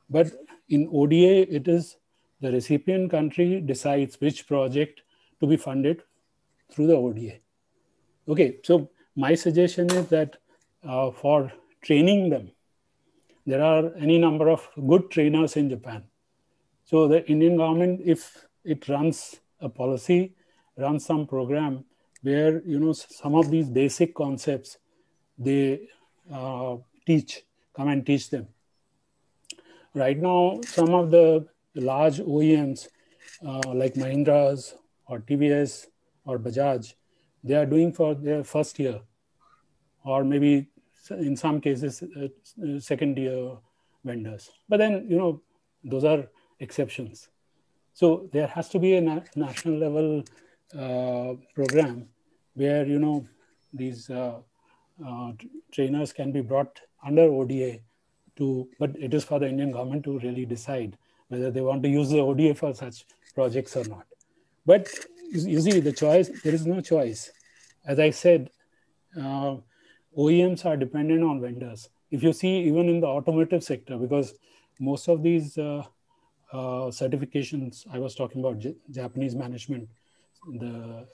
But in ODA, it is the recipient country decides which project to be funded through the ODA. Okay, so my suggestion is that for training them, there are any number of good trainers in Japan. So the Indian government, if it runs a policy, runs some program where, some of these basic concepts, they come and teach them. Right now, some of the large OEMs like Mahindra's or TVS or Bajaj, they are doing for their first year, or maybe in some cases, second year vendors. But then, those are exceptions. So there has to be a national level program where, these trainers can be brought under ODA but it is for the Indian government to really decide whether they want to use the ODA for such projects or not. But you see, there is no choice. As I said, OEMs are dependent on vendors. If you see, even in the automotive sector, because most of these certifications, I was talking about Japanese management, the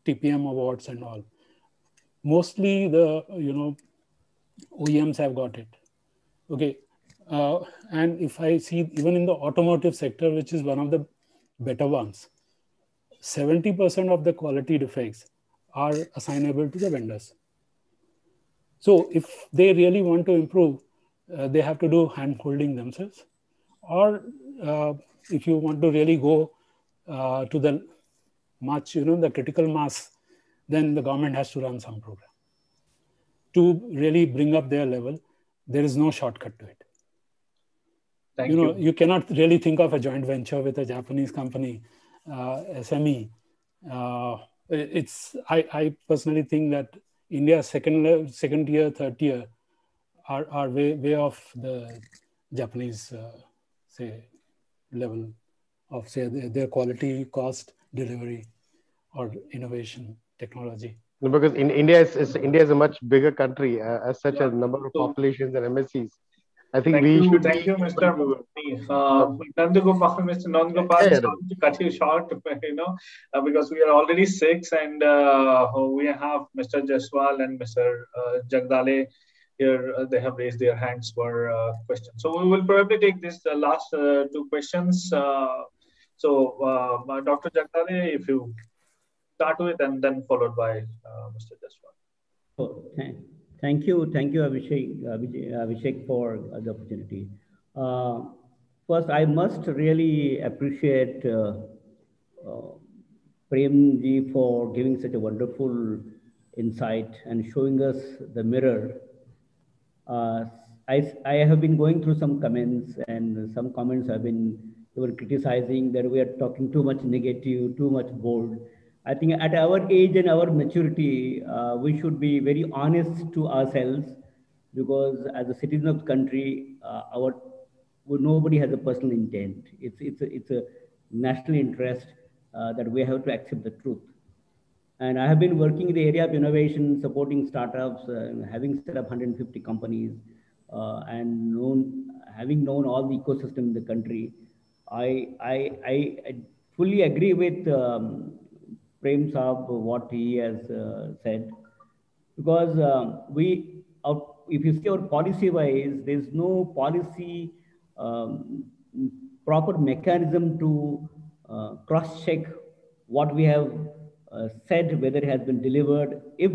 TPM awards and all, mostly the OEMs have got it. Okay, and if I see even in the automotive sector, which is one of the better ones, 70% of the quality defects are assignable to the vendors. So if they really want to improve, they have to do hand-holding themselves. Or if you want to really go to the the critical mass, then the government has to run some program to really bring up their level. There is no shortcut to it. Thank you. You cannot really think of a joint venture with a Japanese company, SME. I personally think that India's second tier, third tier are way off the Japanese, say, level of, say, their quality, cost, delivery, or innovation, technology? Because in India, India is a much bigger country as such a number of So, populations and MSCs. I think we should thank you, be Mr. able to. Nandagopal, Mr. Nandagopal, Yeah, sorry to cut you short, because we are already six, and we have Mr. Jaswal and Mr. Jagdale here. They have raised their hands for questions. So we will probably take this last two questions. Dr. Jagdale, if you start with, and then followed by Mr. Jaswal. Oh, thank you, Abhishek, for the opportunity. First, I must really appreciate Prem ji for giving such a wonderful insight and showing us the mirror. I have been going through some comments, and some comments have been criticizing that we are talking too much negative, too much bold. I think at our age and our maturity, we should be very honest to ourselves, because as a citizen of the country, nobody has a personal intent. It's a national interest that we have to accept the truth. And I have been working in the area of innovation, supporting startups, having set up 150 companies, and having known all the ecosystem in the country. I fully agree with Prem Saab, what he has said, because if you see our policy wise, there's no policy proper mechanism to cross check what we have said, whether it has been delivered, if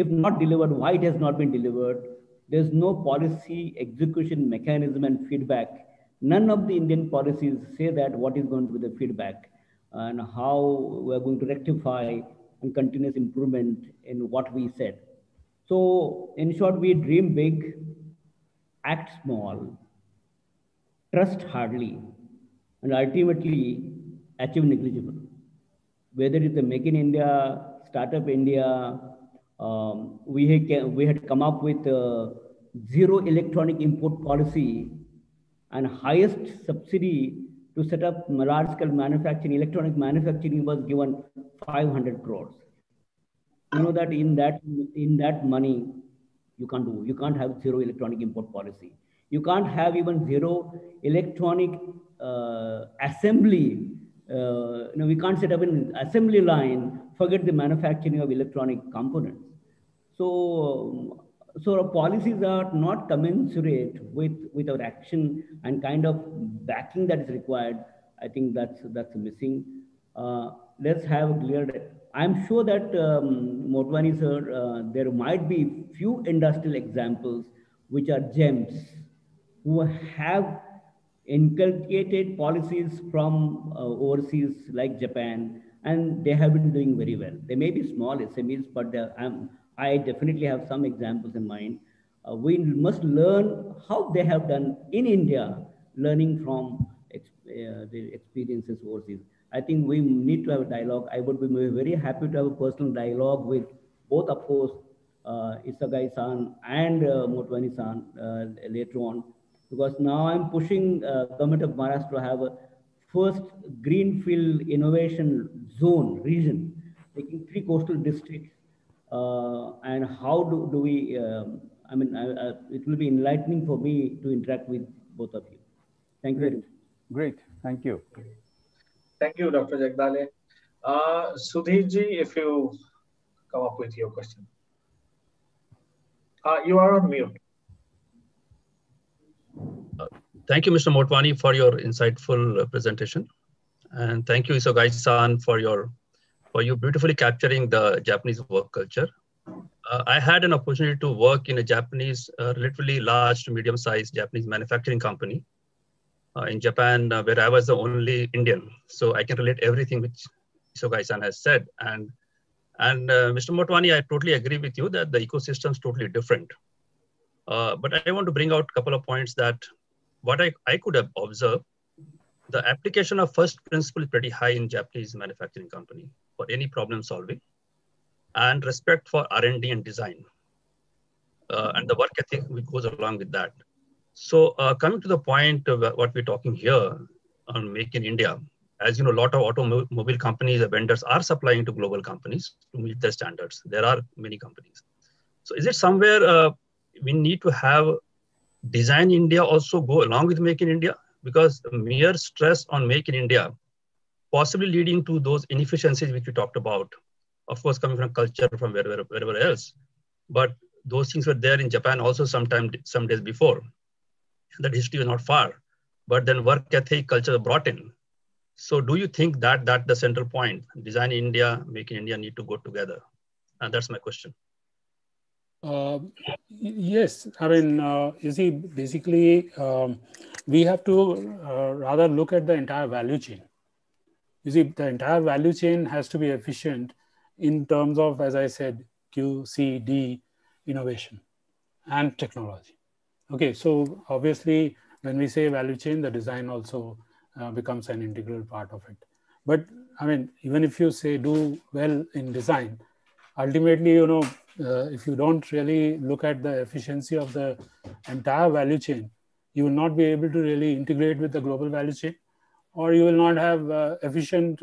not delivered, why it has not been delivered. There's no policy execution mechanism and feedback. None of the Indian policies say that what is going to be the feedback and how we are going to rectify and continuous improvement in what we said. So in short, we dream big, act small, trust hardly, and ultimately achieve negligible. Whether it's a Make in India, Startup India, we had come up with zero electronic import policy, and highest subsidy to set up large scale manufacturing, electronic manufacturing, was given 500 crores. You know that in that money, you can't have zero electronic import policy. You can't have even zero electronic assembly. We can't set up an assembly line, forget the manufacturing of electronic components. So our policies are not commensurate with our action and kind of backing that is required. I think that's missing. Let's have clear. I'm sure that Motwani sir, there might be few industrial examples which are gems, who have inculcated policies from overseas like Japan, and they have been doing very well. They may be small SMEs, but I definitely have some examples in mind. We must learn how they have done in India, learning from the experiences overseas. I think we need to have a dialogue. I would be very happy to have a personal dialogue with both, of course, Isogai-san and Motwani-san later on, because now I'm pushing government of Maharashtra to have a first greenfield innovation zone region, taking 3 coastal districts. And how do we, it will be enlightening for me to interact with both of you. Thank you very much. Great, thank you. Thank you, Dr. Jagdale. Sudhir ji, if you come up with your question. You are on mute. Thank you, Mr. Motwani, for your insightful presentation. And thank you, Isogai-san, for you beautifully capturing the Japanese work culture. I had an opportunity to work in a Japanese, relatively large to medium-sized Japanese manufacturing company in Japan, where I was the only Indian. So I can relate everything which Isogai-san has said. And Mr. Motwani, I totally agree with you that the ecosystem is totally different. But I want to bring out a couple of points that what I could have observed, the application of first principle is pretty high in Japanese manufacturing company for any problem solving, and respect for R&D and design. and the work ethic which goes along with that. So coming to the point of what we're talking here on Make in India, as you know, a lot of automobile companies and vendors are supplying to global companies to meet their standards. There are many companies. So is it somewhere we need to have Design India also go along with Make in India? Because the mere stress on Make in India possibly leading to those inefficiencies which we talked about, of course, coming from culture, from wherever else. But those things were there in Japan also some days before. That history is not far. But then work ethic, culture brought in. So do you think that the central point, Design India, Make in India need to go together? And that's my question. Yes, I mean, you see, basically, we have to rather look at the entire value chain. You see, the entire value chain has to be efficient in terms of, as I said, Q, C, D, innovation and technology. Okay, so obviously, when we say value chain, the design also becomes an integral part of it. But I mean, even if you say do well in design, ultimately, you know, if you don't really look at the efficiency of the entire value chain, you will not be able to really integrate with the global value chain, or you will not have efficient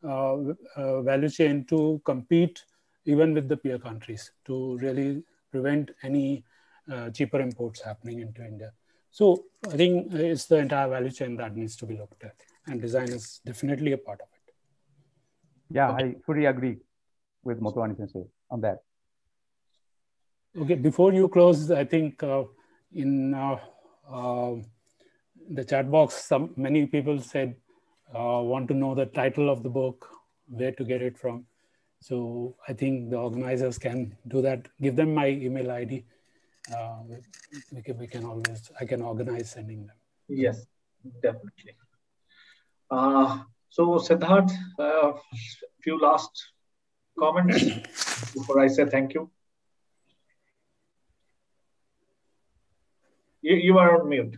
value chain to compete even with the peer countries to really prevent any cheaper imports happening into India. So I think it's the entire value chain that needs to be looked at, and design is definitely a part of it. Yeah, I fully agree with Motwani Sensei on that. Okay, before you close, I think in the chat box, many people said want to know the title of the book, where to get it from. So I think the organizers can do that. Give them my email ID. I can organize sending them. Yes, definitely. So Siddharth, few last comments before I say thank you. You are on mute.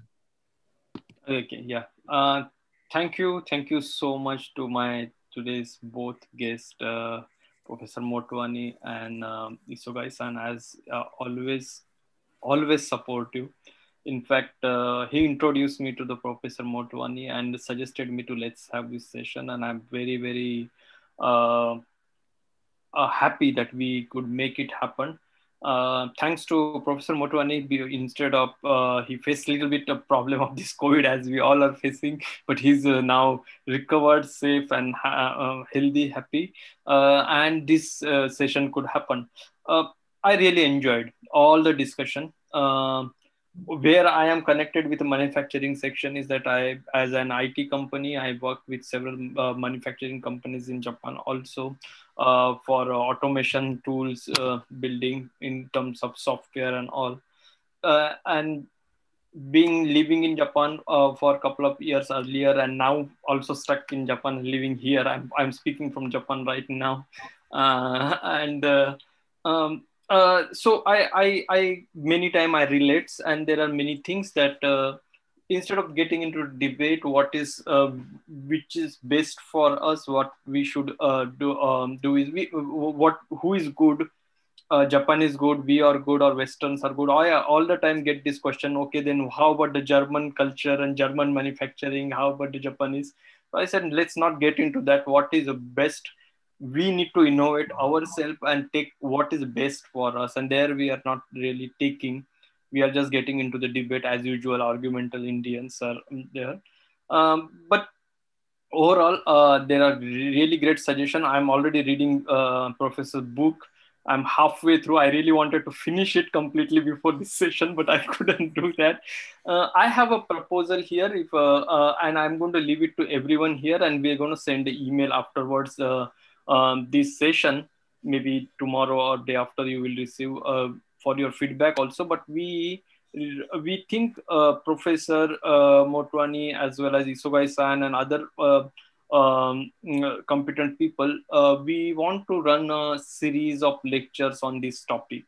Okay, yeah. Thank you so much to my today's both guests, Professor Motwani and Isogai-san, as always supportive. In fact, he introduced me to the Professor Motwani and suggested me to let's have this session, and I'm very happy that we could make it happen. Thanks to Professor Motwani, instead of he faced a little bit of problem of this COVID as we all are facing, but he's now recovered, safe and healthy, happy, and this session could happen. I really enjoyed all the discussion. Where I am connected with the manufacturing section is that I, as an IT company, I work with several manufacturing companies in Japan also for automation tools building in terms of software and all. And living in Japan for a couple of years earlier, and now also stuck in Japan, living here. I'm speaking from Japan right now, so I many time I relate, and there are many things that instead of getting into debate what is which is best for us, what we should do is who is good. Japan is good, we are good, or Westerns are good. I all the time get this question, okay, then how about the German culture and German manufacturing? How about the Japanese? So I said, let's not get into that. What is the best? We need to innovate ourselves and take what is best for us. And there we are not really taking. We are just getting into the debate as usual. Argumental Indians are there. But overall, there are really great suggestions. I'm already reading Professor's book. I'm halfway through. I really wanted to finish it completely before this session, but I couldn't do that. I have a proposal here, and I'm going to leave it to everyone here, and we're going to send an email afterwards. This session, maybe tomorrow or day after, you will receive for your feedback also. But we think Professor Motwani as well as Isogai-san and other competent people, we want to run a series of lectures on this topic,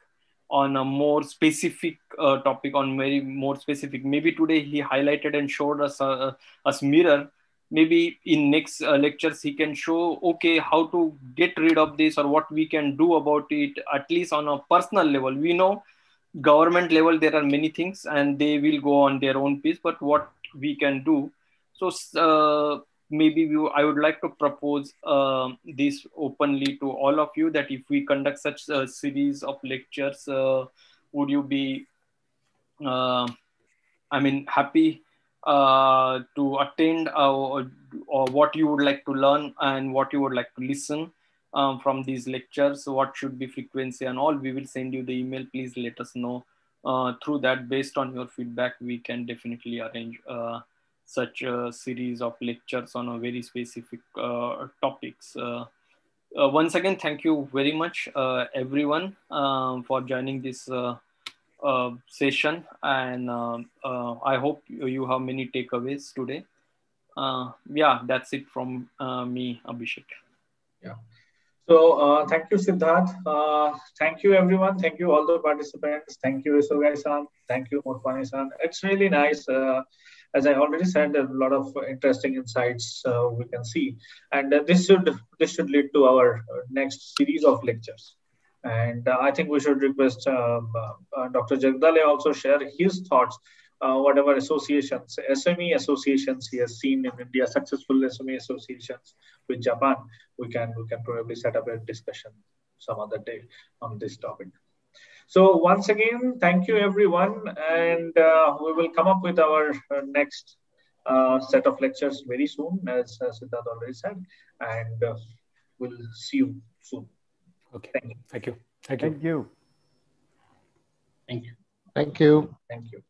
on a more specific topic, on very more specific. Maybe today he highlighted and showed us us mirror. Maybe in next lectures he can show, okay, how to get rid of this or what we can do about it, at least on a personal level. We know government level, there are many things and they will go on their own pace, but what we can do. So maybe I would like to propose this openly to all of you, that if we conduct such a series of lectures, would you be happy to attend, or what you would like to learn and what you would like to listen from these lectures? What should be frequency and all? We will send you the email. Please let us know through that. Based on your feedback, we can definitely arrange such a series of lectures on a very specific topics. Once again, thank you very much, everyone, for joining this session, and I hope you have many takeaways today. Yeah, that's it from me, Abhishek. Yeah. So thank you, Siddharth. Thank you, everyone. Thank you, all the participants. Thank you, Isogai-san. Thank you, Motwani-san. It's really nice. As I already said, a lot of interesting insights we can see, and this should lead to our next series of lectures. And I think we should request Dr. Jagdale also share his thoughts. Whatever associations, SME associations he has seen in India, successful SME associations with Japan, we can probably set up a discussion some other day on this topic. So once again, thank you everyone, and we will come up with our next set of lectures very soon, as Siddharth already said, and we'll see you soon. Okay. Thank you. Thank you. Thank you. Thank you. Thank you. Thank you.